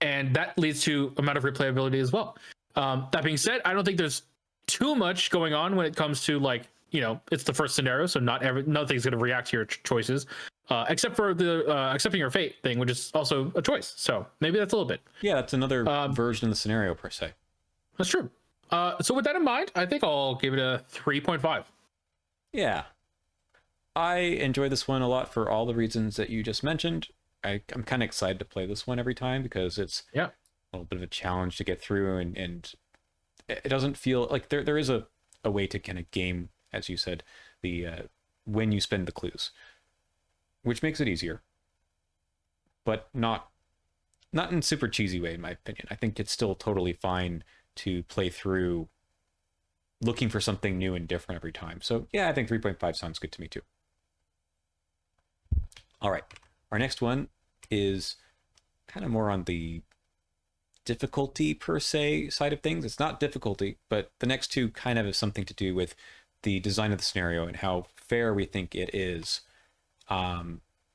And that leads to amount of replayability as well. That being said, I don't think there's too much going on when it comes to, like, it's the first scenario, so nothing's going to react to your choices, except for the accepting your fate thing, which is also a choice. So maybe that's a little bit. Yeah, that's another version of the scenario per se. That's true. So with that in mind, I think I'll give it a 3.5. Yeah. I enjoy this one a lot for all the reasons that you just mentioned. I'm kind of excited to play this one every time because it's a little bit of a challenge to get through, and it doesn't feel like there is a way to kind of game, as you said, the when you spend the clues, which makes it easier, but not in a super cheesy way, in my opinion. I think it's still totally fine to play through looking for something new and different every time. So yeah, I think 3.5 sounds good to me too. All right, our next one is kind of more on the difficulty per se side of things. It's not difficulty, but the next two kind of have something to do with the design of the scenario and how fair we think it is.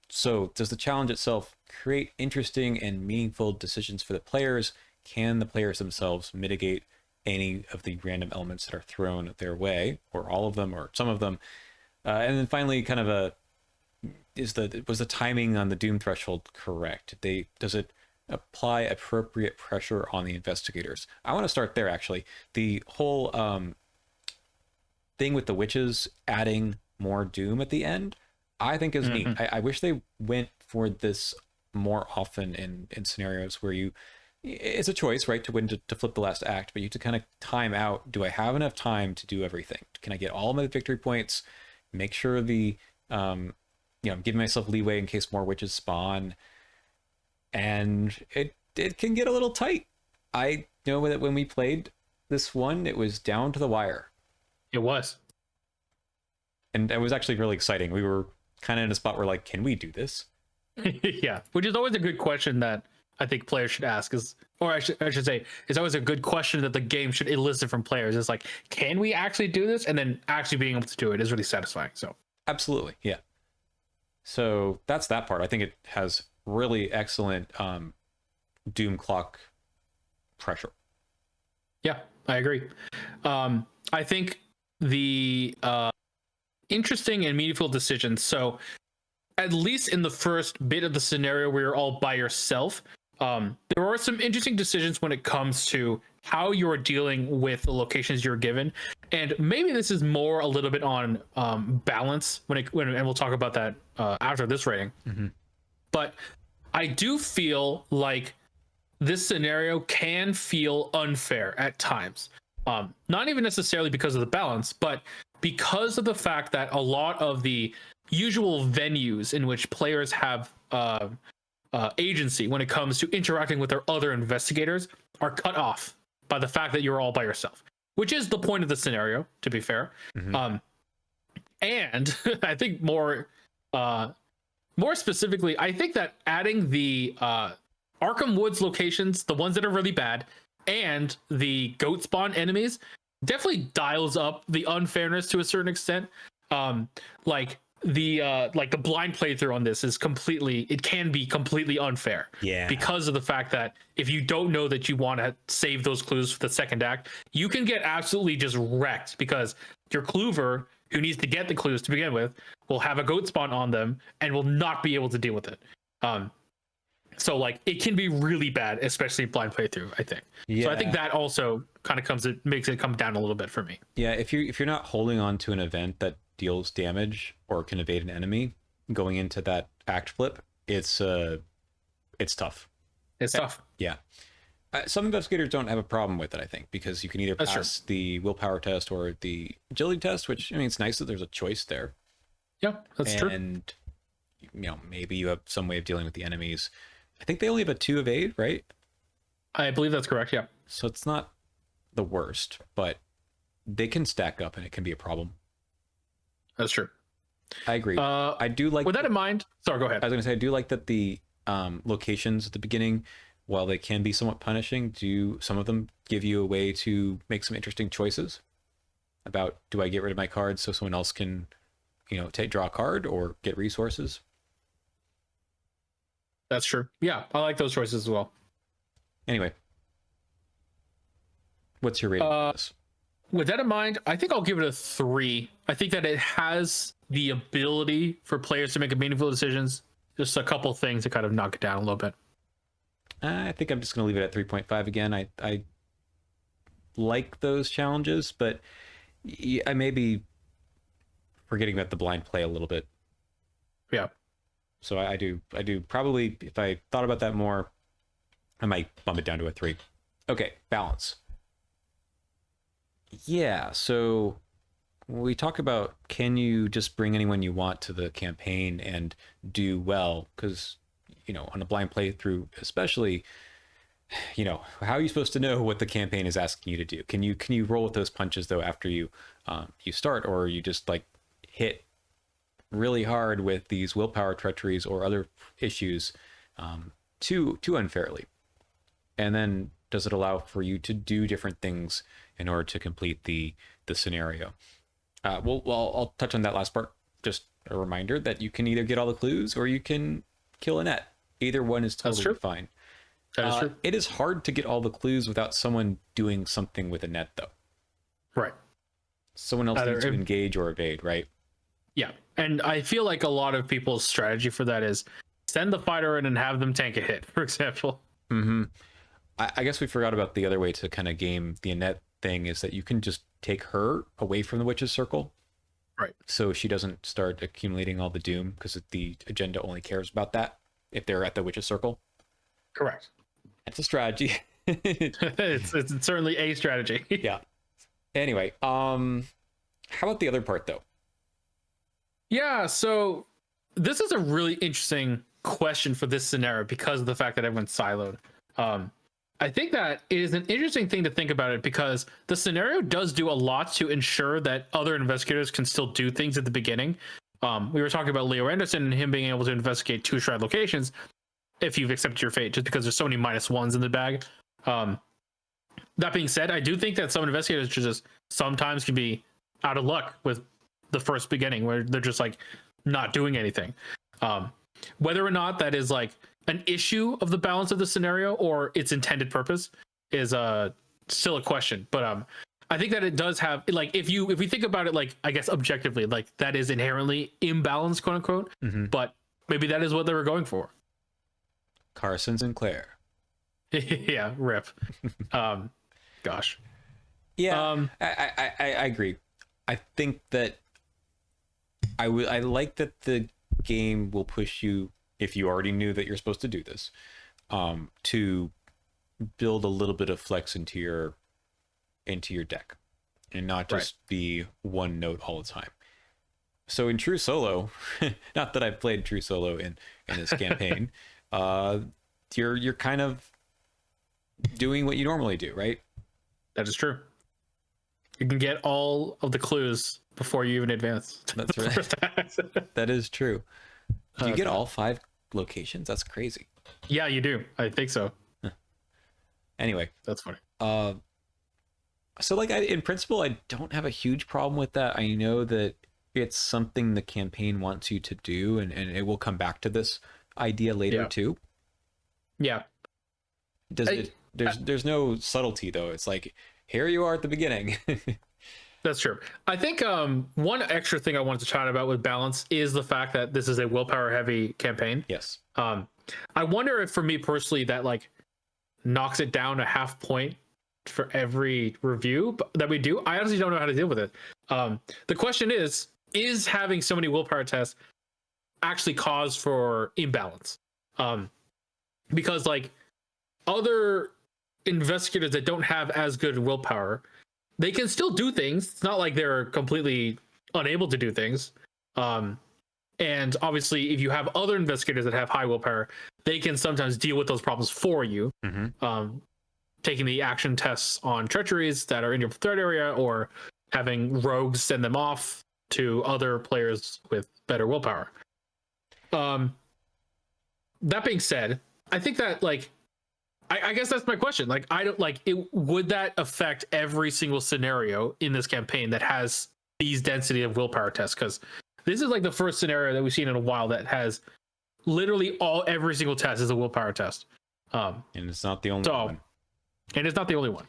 So does the challenge itself create interesting and meaningful decisions for the players? Can the players themselves mitigate any of the random elements that are thrown their way, or all of them, or some of them? And then finally, kind of was the timing on the doom threshold correct? Does it apply appropriate pressure on the investigators? I want to start there, actually. The whole thing with the witches adding more doom at the end, I think is neat. I wish they went for this more often in scenarios where it's a choice, right, to when to flip the last act, but you have to kind of time out. Do I have enough time to do everything? Can I get all my victory points? Make sure I'm giving myself leeway in case more witches spawn. And it can get a little tight. I know that when we played this one, it was down to the wire. It was. And it was actually really exciting. We were kind of in a spot where, like, can we do this? Yeah, which is always a good question that I think players should ask, I should say, it's always a good question that the game should elicit from players. It's like, can we actually do this? And then actually being able to do it is really satisfying. So absolutely, yeah. So that's that part. I think it has really excellent doom clock pressure. Yeah, I agree. I think the interesting and meaningful decisions. So at least in the first bit of the scenario where you're all by yourself, there are some interesting decisions when it comes to how you're dealing with the locations you're given. And maybe this is more a little bit on balance and we'll talk about that after this rating. But I do feel like this scenario can feel unfair at times. Not even necessarily because of the balance, but because of the fact that a lot of the usual venues in which players have agency when it comes to interacting with their other investigators are cut off by the fact that you're all by yourself, which is the point of the scenario, to be fair. And I think more specifically, I think that adding the Arkham Woods locations, the ones that are really bad, and the goat spawn enemies definitely dials up the unfairness to a certain extent. Like the blind playthrough on this can be completely unfair. Yeah. Because of the fact that if you don't know that you want to save those clues for the second act, you can get absolutely just wrecked because your cluever, who needs to get the clues to begin with, will have a goat spawn on them and will not be able to deal with it. So like it can be really bad, especially blind playthrough, I think. Yeah. So I think that also kind of makes it come down a little bit for me. Yeah, if you're not holding on to an event that deals damage or can evade an enemy going into that act flip, it's tough. It's tough. Yeah. Some investigators don't have a problem with it, I think, because you can either pass the willpower test or the agility test, which, I mean, it's nice that there's a choice there. Yeah, that's true. And, maybe you have some way of dealing with the enemies. I think they only have a 2 evade, right? I believe that's correct, yeah. So it's not the worst, but they can stack up and it can be a problem. That's true. I agree. I do like... With that in mind... Sorry, go ahead. I was going to say, I do like that the locations at the beginning, while they can be somewhat punishing, some of them give you a way to make some interesting choices about, do I get rid of my cards so someone else can, draw a card or get resources? That's true. Yeah, I like those choices as well. Anyway, what's your rating for this? With that in mind, I think I'll give it a 3. I think that it has the ability for players to make meaningful decisions. Just a couple things to kind of knock it down a little bit. I think I'm just going to leave it at 3.5 again. I like those challenges, but I may be forgetting about the blind play a little bit. Yeah. So I do probably, if I thought about that more, I might bump it down to a 3. Okay, balance. Yeah, so we talk about, can you just bring anyone you want to the campaign and do well? Because, on a blind playthrough, especially, how are you supposed to know what the campaign is asking you to do? Can you roll with those punches though after you start, or you just like hit really hard with these willpower treacheries or other issues too unfairly? And then does it allow for you to do different things in order to complete the scenario. Well, I'll touch on that last part. Just a reminder that you can either get all the clues or you can kill a net. Either one is totally fine. That is true. It is hard to get all the clues without someone doing something with a net, though. Right. Someone else needs to engage or evade, right? Yeah. And I feel like a lot of people's strategy for that is send the fighter in and have them tank a hit, for example. Mm-hmm. I guess we forgot about the other way to kind of game the Annette thing is that you can just take her away from the witch's circle. Right. So she doesn't start accumulating all the doom because the agenda only cares about that if they're at the witch's circle. Correct. It's a strategy. it's certainly a strategy. Yeah. Anyway, how about the other part though? Yeah, so this is a really interesting question for this scenario because of the fact that everyone's siloed. I think that it is an interesting thing to think about it because the scenario does do a lot to ensure that other investigators can still do things at the beginning. We were talking about Leo Anderson and him being able to investigate 2 shrine locations if you've accepted your fate, just because there's so many -1s in the bag. That being said, I do think that some investigators just sometimes can be out of luck with the first beginning where they're just like not doing anything. Whether or not that is like an issue of the balance of the scenario or its intended purpose is still a question. But I think that it does have, like, if we think about it, like, I guess objectively, like that is inherently imbalanced, quote unquote. Mm-hmm. But maybe that is what they were going for. Carson Sinclair. Yeah, rip. Gosh. Yeah, I agree. I think that I like that the game will push you, if you already knew that you're supposed to do this, to build a little bit of flex into your deck and not just be one note all the time. So in true solo, not that I've played true solo in this campaign, you're kind of doing what you normally do, right? That is true. You can get all of the clues before you even advance. That's right. That is true. Do you get all 5 locations? That's crazy. Yeah, you do. I think so. Anyway, that's funny. So like in principle, I don't have a huge problem with that. I know that it's something the campaign wants you to do, and it will come back to this idea later too. Yeah. There's no subtlety though. It's like, here you are at the beginning. That's true. I think one extra thing I wanted to chat about with balance is the fact that this is a willpower heavy campaign. Yes. I wonder if for me personally that like knocks it down a half point for every review that we do. I honestly don't know how to deal with it. The question is having so many willpower tests actually cause for imbalance? Because like other investigators that don't have as good willpower, they can still do things. It's not like they're completely unable to do things. And obviously, if you have other investigators that have high willpower, they can sometimes deal with those problems for you. Mm-hmm. Taking the action tests on treacheries that are in your threat area, or having rogues send them off to other players with better willpower. That being said, I think that like, I guess that's my question. Like, I don't like it. Would that affect every single scenario in this campaign that has these density of willpower tests? Because this is like the first scenario that we've seen in a while that has literally every single test is a willpower test. And it's not the only one. And it's not the only one.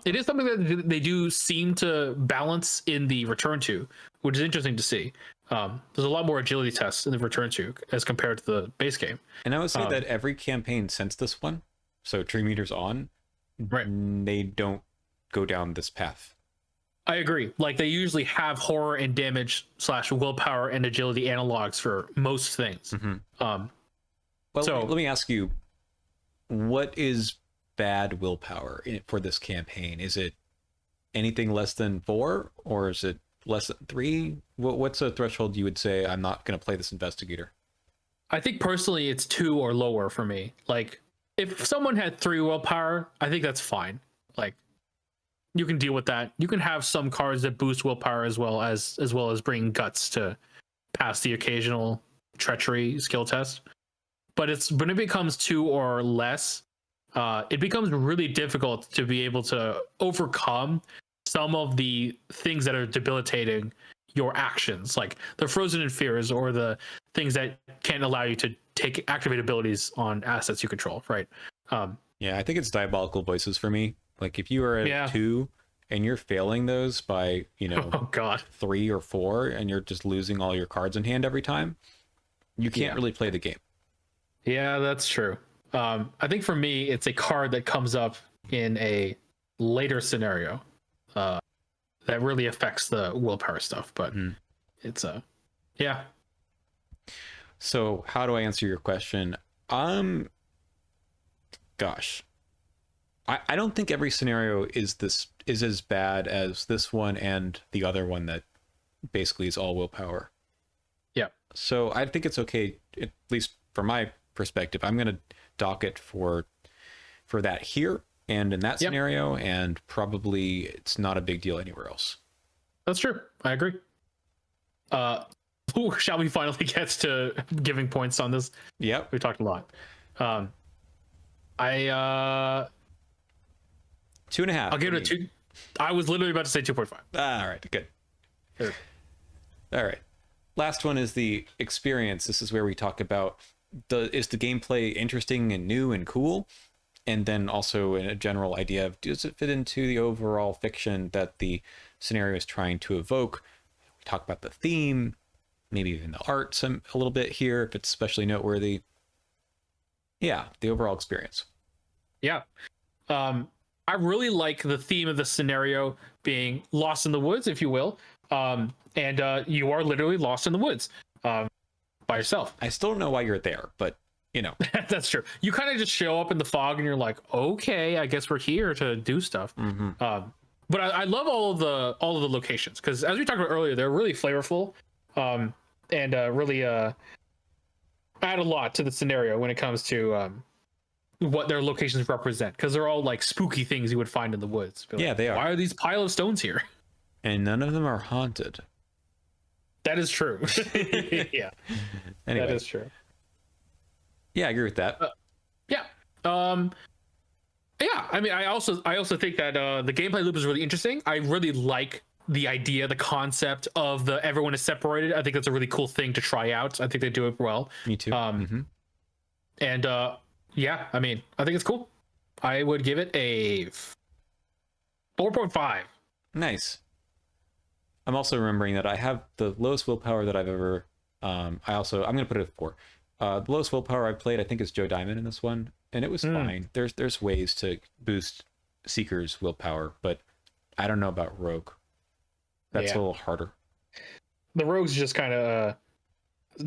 It is something that they do seem to balance in the return to, which is interesting to see. There's a lot more agility tests in the return to as compared to the base game. And I would say that every campaign since this one, so Tree Meters on, they don't go down this path. I agree. Like they usually have horror and damage / willpower and agility analogs for most things. Mm-hmm. Well, so let me ask you, what is bad willpower for this campaign? Is it anything less than 4, or is it less than 3? What's a threshold you would say I'm not going to play this investigator? I think personally it's 2 or lower for me. Like if someone had 3 willpower, I think that's fine. Like you can deal with that. You can have some cards that boost willpower as well as bring guts to pass the occasional treachery skill test. But it's when it becomes 2 or less, it becomes really difficult to be able to overcome some of the things that are debilitating your actions, like the frozen in fears or the things that can't allow you to activate abilities on assets you control, right? Yeah, I think it's diabolical voices for me. Like if you are at 2 and you're failing those by, Oh god, 3 or 4, and you're just losing all your cards in hand every time, you can't really play the game. Yeah, that's true. I think for me, it's a card that comes up in a later scenario that really affects the willpower stuff. But it's yeah. So how do I answer your question? Gosh, I don't think every scenario is as bad as this one and the other one that basically is all willpower. Yeah. So I think it's okay, at least from my perspective. I'm going to dock it for that here and in that scenario, and probably it's not a big deal anywhere else. That's true. I agree. Shall we finally get to giving points on this? Yep. We talked a lot. 2.5. I'll give it a 2. I was literally about to say 2.5. All right, good. All right. Last one is the experience. This is where we talk about is the gameplay interesting and new and cool? And then also in a general idea of, does it fit into the overall fiction that the scenario is trying to evoke? We talk about the theme, maybe even the art a little bit here, if it's especially noteworthy. Yeah, the overall experience. Yeah. I really like the theme of the scenario being lost in the woods, if you will. And you are literally lost in the woods by yourself. I still don't know why you're there, but That's true. You kind of just show up in the fog and you're like, okay, I guess we're here to do stuff. But I love all of the locations, because as we talked about earlier, they're really flavorful and really add a lot to the scenario when it comes to what their locations represent, because they're all like spooky things you would find in the woods. Yeah, they are. Why are these pile of stones here? And none of them are haunted. That is true. Yeah. Anyway. That is true. Yeah, I agree with that. Yeah. Yeah. I mean, I also think that the gameplay loop is really interesting. I really like the idea, the concept of everyone is separated. I think that's a really cool thing to try out. I think they do it well. Me too. And yeah, I mean, I think it's cool. I would give it a 4.5. Nice. I'm also remembering that I have the lowest willpower that I've ever. I'm going to put it at 4. The lowest willpower I've played, I think, is Joe Diamond in this one, and it was fine. There's ways to boost Seeker's willpower, but I don't know about Rogue. That's a little harder. The Rogues just kind of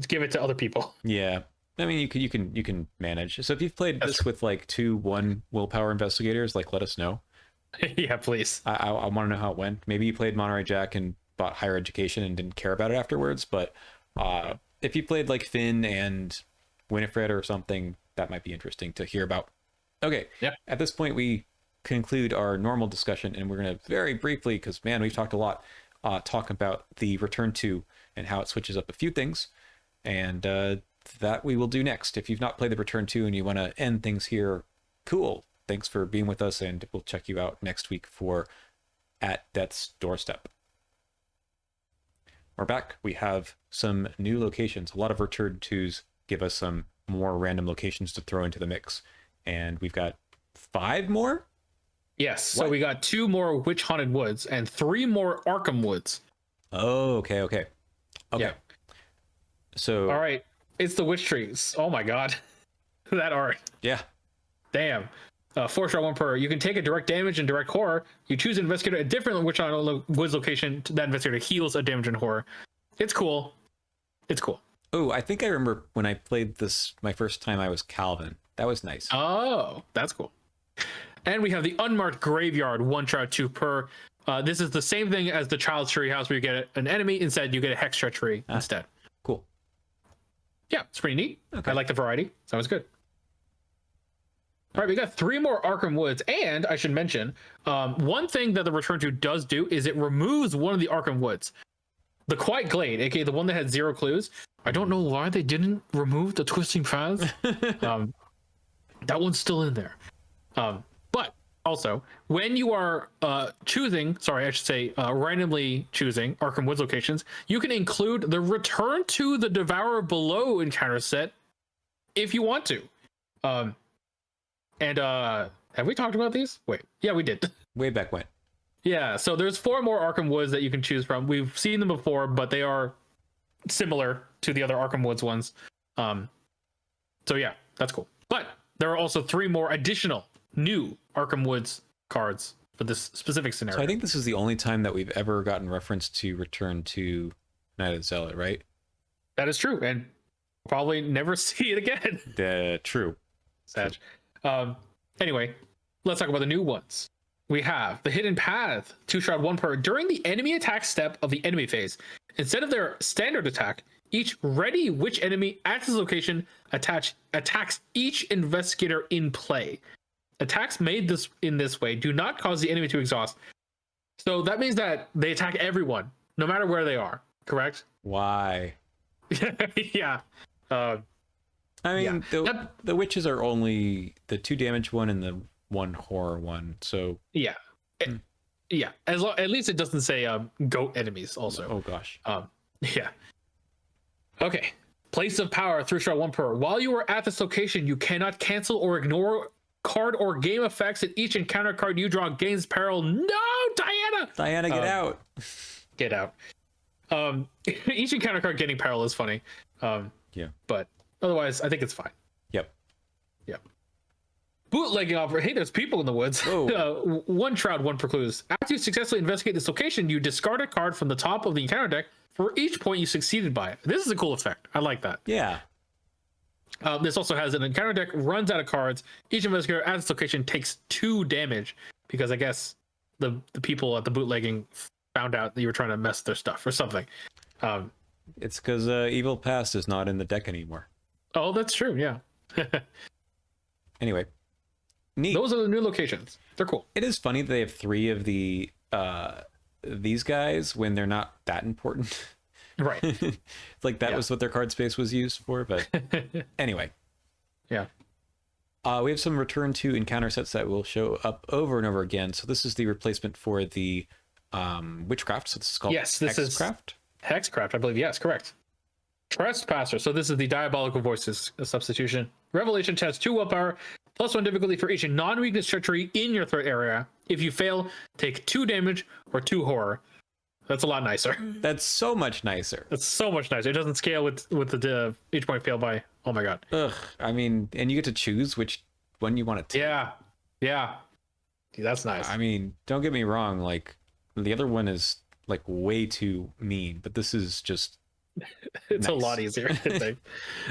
give it to other people. Yeah, I mean, you can manage. So if you've played this with like 2-1 willpower investigators, like, let us know. Yeah, please. I want to know how it went. Maybe you played Monterey Jack and bought higher education and didn't care about it afterwards, but if you played like Finn and Winifred or something, that might be interesting to hear about. Okay. Yeah. At this point, we conclude our normal discussion, and we're going to very briefly, because man, we've talked a lot, talk about the Return to and how it switches up a few things, and that we will do next. If you've not played the Return to and you want to end things here, cool. Thanks for being with us, and we'll check you out next week for At Death's Doorstep. We're back. We have some new locations. A lot of Return 2s give us some more random locations to throw into the mix. And we've got 5 more? Yes. So we got 2 more Witch Haunted Woods and 3 more Arkham Woods. Oh, okay. Yeah. So. All right. It's the Witch Trees. Oh my God. That art. Yeah. Damn. 4-1 per. You can take a direct damage and direct horror. You choose an investigator a different Witch Haunted Woods location. That investigator heals a damage and horror. It's cool. Oh, I think I remember when I played this my first time, I was Calvin. That was nice. Oh, that's cool. And we have the Unmarked Graveyard, 1-2 per. This is the same thing as the Child's Tree House, where you get an enemy. Instead, you get a Hex Treachery instead. Cool. Yeah, it's pretty neat. Okay. I like the variety. Sounds good. All right, we got 3 more Arkham Woods, and I should mention, one thing that the Return to does do is it removes one of the Arkham Woods. The Quiet Glade, aka the one that had 0 clues. I don't know why they didn't remove the Twisting Paths. That one's still in there. But also, when you are randomly choosing Arkham Woods locations, you can include the Return to the Devourer Below encounter set if you want to. Have we talked about these? Wait, yeah, we did. Way back when. Yeah, so there's 4 more Arkham Woods that you can choose from. We've seen them before, but they are similar to the other Arkham Woods ones. So yeah, that's cool. But there are also 3 more additional new Arkham Woods cards for this specific scenario. So I think this is the only time that we've ever gotten reference to Return to Night of the Zealot, right? That is true, and probably never see it again. True. Sad. Anyway, let's talk about the new ones. We have the Hidden Path, 2-shot 1 per. During the enemy attack step of the enemy phase, instead of their standard attack, each ready witch enemy at this location attacks each investigator in play. Attacks made in this way do not cause the enemy to exhaust. So that means that they attack everyone, no matter where they are, correct? Why? Yeah. I mean, yeah. the witches are only the 2 damage one and the 1 horror one, so... Yeah. Yeah. At least it doesn't say goat enemies also. Oh, gosh. Yeah. Okay. Place of Power, 3-shot 1 per. While you are at this location, you cannot cancel or ignore card or game effects, and each encounter card you draw gains peril. No, Diana! Diana, get out. Get out. Each encounter card getting peril is funny. Yeah. But otherwise, I think it's fine. Yep. Bootlegging offer. Hey, there's people in the woods. 1 shroud, 1 precludes. After you successfully investigate this location, you discard a card from the top of the encounter deck for each point you succeeded by it. This is a cool effect. I like that. Yeah. This also has an encounter deck runs out of cards. Each investigator at this location takes 2 damage because I guess the people at the bootlegging found out that you were trying to mess their stuff or something. It's because Evil Past is not in the deck anymore. Oh, that's true. Yeah. Anyway. Neat. Those are the new locations. They're cool. It is funny that they have 3 of these guys when they're not that important. Right. It's like that was what their card space was used for, but anyway. Yeah. We have some Return to encounter sets that will show up over and over again. So this is the replacement for the Witchcraft. So this is called Hexcraft. Hexcraft, I believe. Yes, correct. Trespasser. So this is the Diabolical Voices substitution. Revelation has 2 willpower, +1 difficulty for each non-weakness treachery in your threat area. If you fail, take 2 damage or 2 horror. That's a lot nicer. That's so much nicer. That's so much nicer. It doesn't scale with the each point failed by. Oh my god. Ugh. I mean, and you get to choose which one you want to take. Yeah. Dude, that's nice. I mean, don't get me wrong. Like the other one is like way too mean, but this is just. It's nice. A lot easier.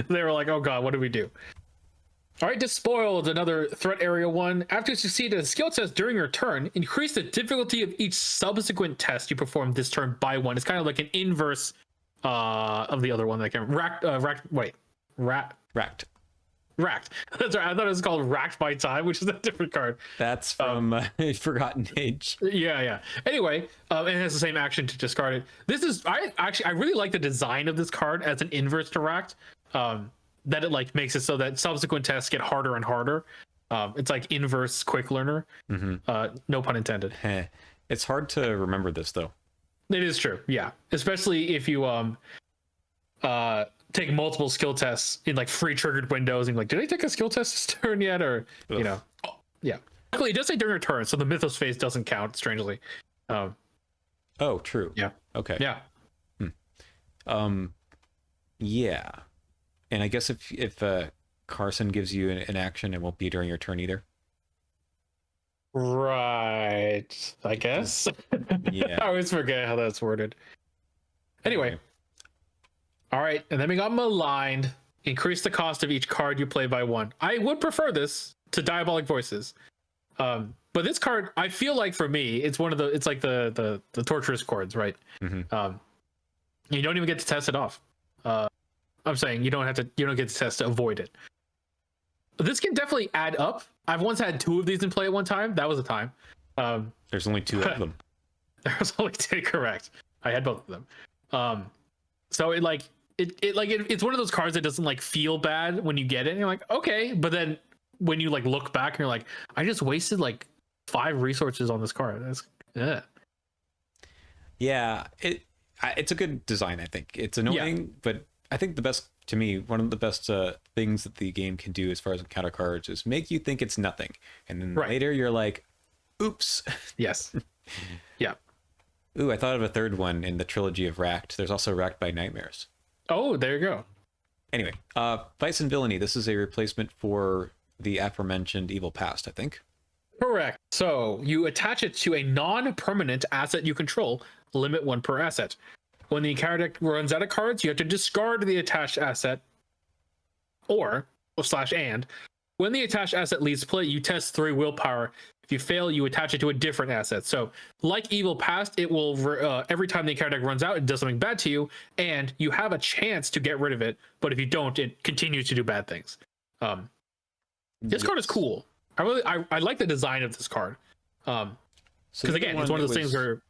They were like, oh god, what do we do? All right, Despoiled, another threat area one. After you succeed at a skill test during your turn, increase the difficulty of each subsequent test you perform this turn by 1. It's kind of like an inverse of the other one that can racked. That's right. I thought it was called Racked by Time, which is a different card. That's from Forgotten Age. Yeah. Anyway, it has the same action to discard it. This is I really like the design of this card as an inverse to Racked. That it like makes it so that subsequent tests get harder and harder. It's like inverse quick learner. Mm-hmm. No pun intended. It's hard to remember this though. It is true, yeah. Especially if you take multiple skill tests in like free triggered windows and like, did I take a skill test this turn yet? Or you know, yeah. Luckily, it does say during your turn, so the Mythos phase doesn't count. Strangely. Oh, true. Yeah. Okay. Yeah. Yeah. And I guess if Carson gives you an action, it won't be during your turn either. Right. I guess. Yeah. I always forget how that's worded. Anyway. All right. And then we got Maligned. Increase the cost of each card you play by 1. I would prefer this to Diabolic Voices. But this card, I feel like for me, it's one of it's like the torturous chords, right? Mm-hmm. You don't even get to test it off. I'm saying you don't get to test to avoid it. This can definitely add up. I've once had 2 of these in play at one time. That was a time. There's only 2 of them. There was only 2, correct. I had both of them. So it's one of those cards that doesn't like feel bad when you get it. And you're like, okay, but then when you like look back and you're like, I just wasted like 5 resources on this card. That's Yeah, it's a good design. I think it's annoying, but I think one of the best things that the game can do as far as encounter cards is make you think it's nothing, and then later you're like, oops. Yes. Yeah. Ooh, I thought of a third one in the trilogy of Racked. There's also Racked by Nightmares. Oh, there you go. Anyway, Vice and Villainy. This is a replacement for the aforementioned Evil Past, I think. Correct. So you attach it to a non-permanent asset you control, limit 1 per asset. When the encounter deck runs out of cards, you have to discard the attached asset, or /and. When the attached asset leaves play, you test 3 willpower. If you fail, you attach it to a different asset. So, like Evil Past, it will every time the encounter deck runs out, it does something bad to you, and you have a chance to get rid of it. But if you don't, it continues to do bad things. This card is cool. I like the design of this card. Because again, it's one of those things where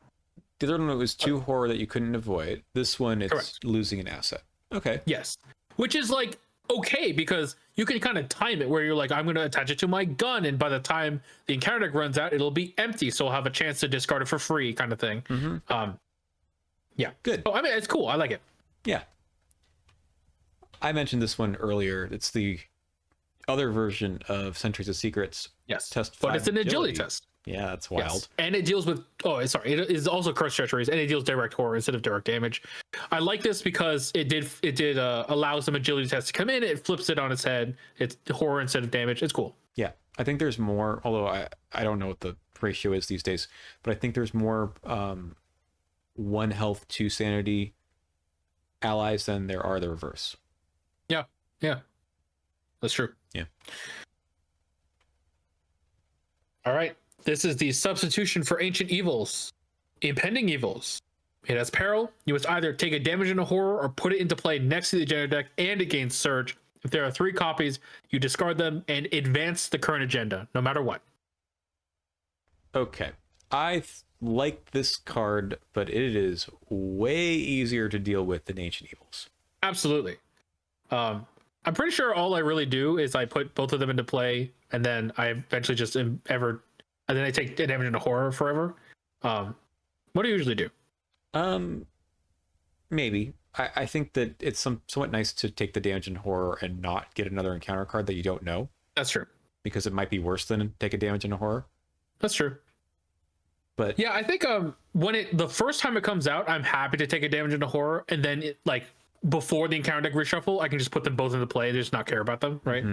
the other one was 2 horror that you couldn't avoid. This one, it's correct. Losing an asset. Okay. Yes, which is like okay because you can kind of time it where you're like, I'm going to attach it to my gun, and by the time the encounter deck runs out, it'll be empty, so I'll have a chance to discard it for free, kind of thing. Yeah, good. Oh, I mean, it's cool. I like it. Yeah. I mentioned this one earlier. It's the other version of Centuries of Secrets. Yes, test, but it's an agility test. Yeah, that's wild. Yes. And it deals with it is also curse treacheries, and it deals direct horror instead of direct damage. I like this because it did allow some agility tests to come in. It flips it on its head. It's horror instead of damage. It's cool. Yeah, I think there's more. Although I don't know what the ratio is these days, but I think there's more 1 health 2 sanity allies than there are the reverse. Yeah, that's true. Yeah. All right. This is the substitution for Ancient Evils. Impending Evils. It has peril. You must either take a damage in a horror or put it into play next to the agenda deck, and it gains surge. If there are 3 copies, you discard them and advance the current agenda, no matter what. Okay. I like this card, but it is way easier to deal with than Ancient Evils. Absolutely. I'm pretty sure all I really do is I put both of them into play, and then I eventually just and then I take damage into horror forever. What do you usually do? Maybe. I think that it's somewhat nice to take the damage in horror and not get another encounter card that you don't know. That's true. Because it might be worse than take a damage in a horror. That's true. But yeah, I think when the first time it comes out, I'm happy to take a damage into horror, and then before the encounter deck reshuffle, I can just put them both into play and just not care about them, right?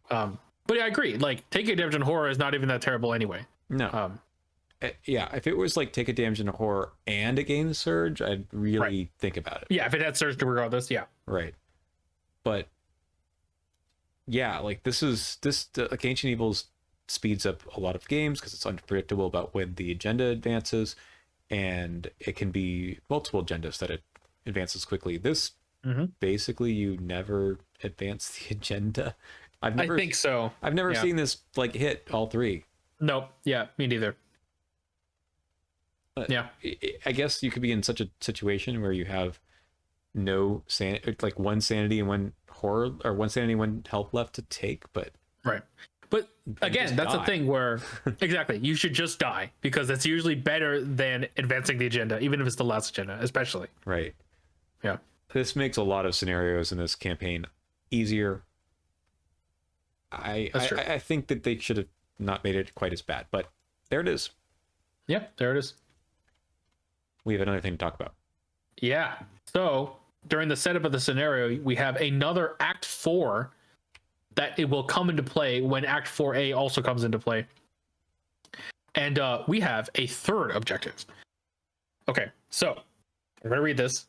But yeah, I agree. Like, taking a damage in horror is not even that terrible anyway. No. Yeah, if it was like take a damage in a horror and a gain surge, I'd really think about it. Yeah, if it had surge regardless, yeah. Right. But yeah, like like Ancient Evils speeds up a lot of games because it's unpredictable about when the agenda advances, and it can be multiple agendas that it advances quickly. This basically you never advance the agenda. I think so. I've never seen this like hit all 3. Nope. Yeah, me neither. Yeah. I guess you could be in such a situation where you have no like 1 sanity and 1 horror, or 1 sanity and 1 health left to take, but right. But again, that's a thing where exactly, you should just die, because that's usually better than advancing the agenda, even if it's the last agenda, especially. Right. Yeah. This makes a lot of scenarios in this campaign easier. I think that they should have not made it quite as bad, but there it is. Yeah, there it is. We have another thing to talk about. Yeah. So during the setup of the scenario, we have another Act 4 that it will come into play when Act 4A also comes into play. And we have a third objective. Okay, so I'm going to read this.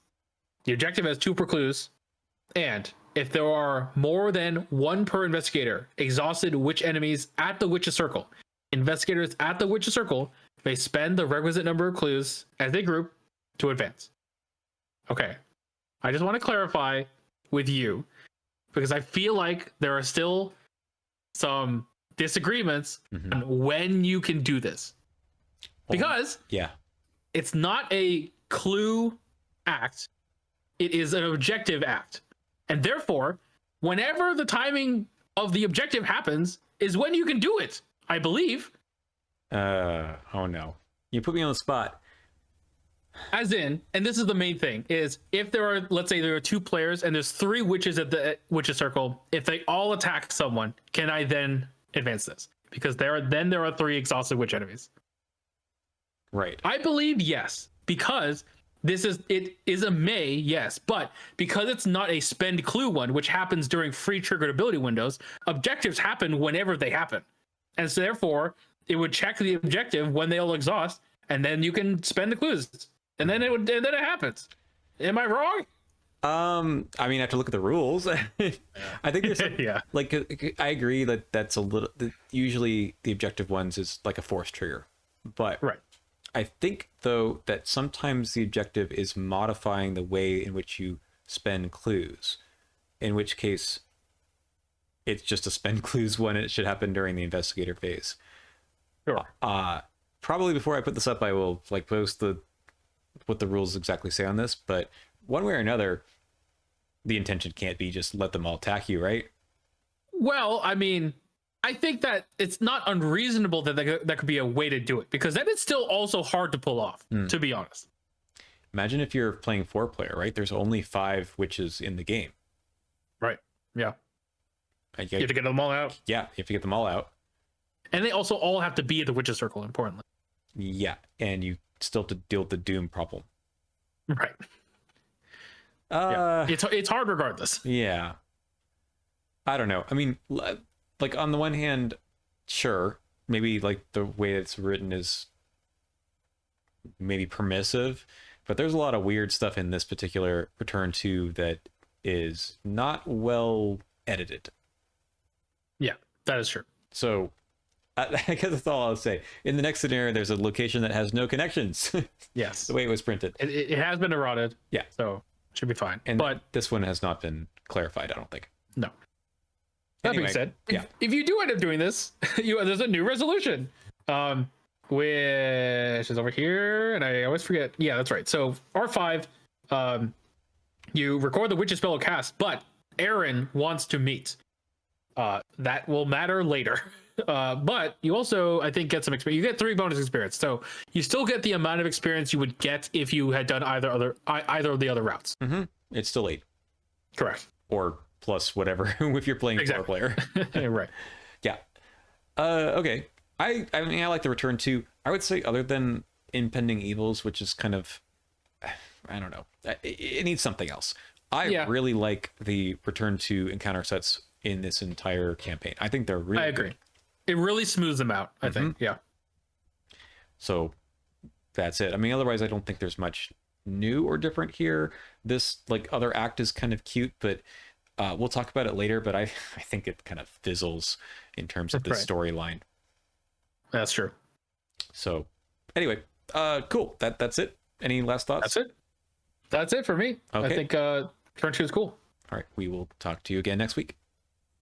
The objective has 2 precludes, and if there are more than 1 per investigator, exhausted witch enemies at the witch's circle, investigators at the witch's circle may spend the requisite number of clues as a group to advance. Okay, I just want to clarify with you, because I feel like there are still some disagreements on when you can do this. Because it's not a clue act, it is an objective act. And therefore, whenever the timing of the objective happens is when you can do it, I believe. Oh no. You put me on the spot. As in, and this is the main thing, is if there are, let's say there are 2 players and there's 3 witches at the witches circle, if they all attack someone, can I then advance this? Because there are 3 exhausted witch enemies. Right. I believe yes, because it is a May, yes, but because it's not a spend clue one, which happens during free triggered ability windows, objectives happen whenever they happen. And so therefore, it would check the objective when they all exhaust, and then you can spend the clues. And then it happens. Am I wrong? I mean, I have to look at the rules. I think there's Yeah. like I agree that that's a little usually the objective ones is like a force trigger. But Right. I think though that sometimes the objective is modifying the way in which you spend clues. In which case it's just a spend clues one, and it should happen during the investigator phase. Sure. Probably before I put this up, I will like post what the rules exactly say on this, but one way or another, the intention can't be just let them all attack you, right? Well, I mean, I think that it's not unreasonable that that could be a way to do it, because then it's still also hard to pull off, to be honest. Imagine if you're playing 4-player, right? There's only 5 witches in the game. Right. Yeah. You You have to get them all out. Yeah, you have to get them all out. And they also all have to be at the witches circle, importantly. Yeah, and you still have to deal with the doom problem. Right. Yeah. It's hard regardless. Yeah. I don't know. I mean, like on the one hand, sure, maybe like the way it's written is maybe permissive, but there's a lot of weird stuff in this particular Return to that is not well edited. Yeah, that is true. So I guess that's all I'll say. In the next scenario, there's a location that has no connections. Yes. The way it was printed. It has been eroded. Yeah. So should be fine. And but this one has not been clarified, I don't think. no. That Anyway, being said, yeah. if you do end up doing this, there's a new resolution. Which is over here, and I always forget. Yeah, that's right. So R5, you record the witch's spell cast, but Aaron wants to meet. That will matter later. But you also, I think, get some experience. You get 3 bonus experience, so you still get the amount of experience you would get if you had done either of the other routes. Mm-hmm. It's still 8. Correct. Or plus whatever if you're playing 4-player. Right. Yeah. Okay. I mean, I like the Return to. I would say other than Impending Evils, which is kind of, I don't know. It needs something else. I really like the Return to encounter sets in this entire campaign. I think they're really I agree. good. It really smooths them out, I think. Yeah. So that's it. I mean, otherwise, I don't think there's much new or different here. This like other act is kind of cute, but we'll talk about it later. But I think it kind of fizzles in terms of the storyline. That's true. So anyway, cool. That's it. Any last thoughts? That's it for me. Okay. I think Turn 2 is cool. All right. We will talk to you again next week.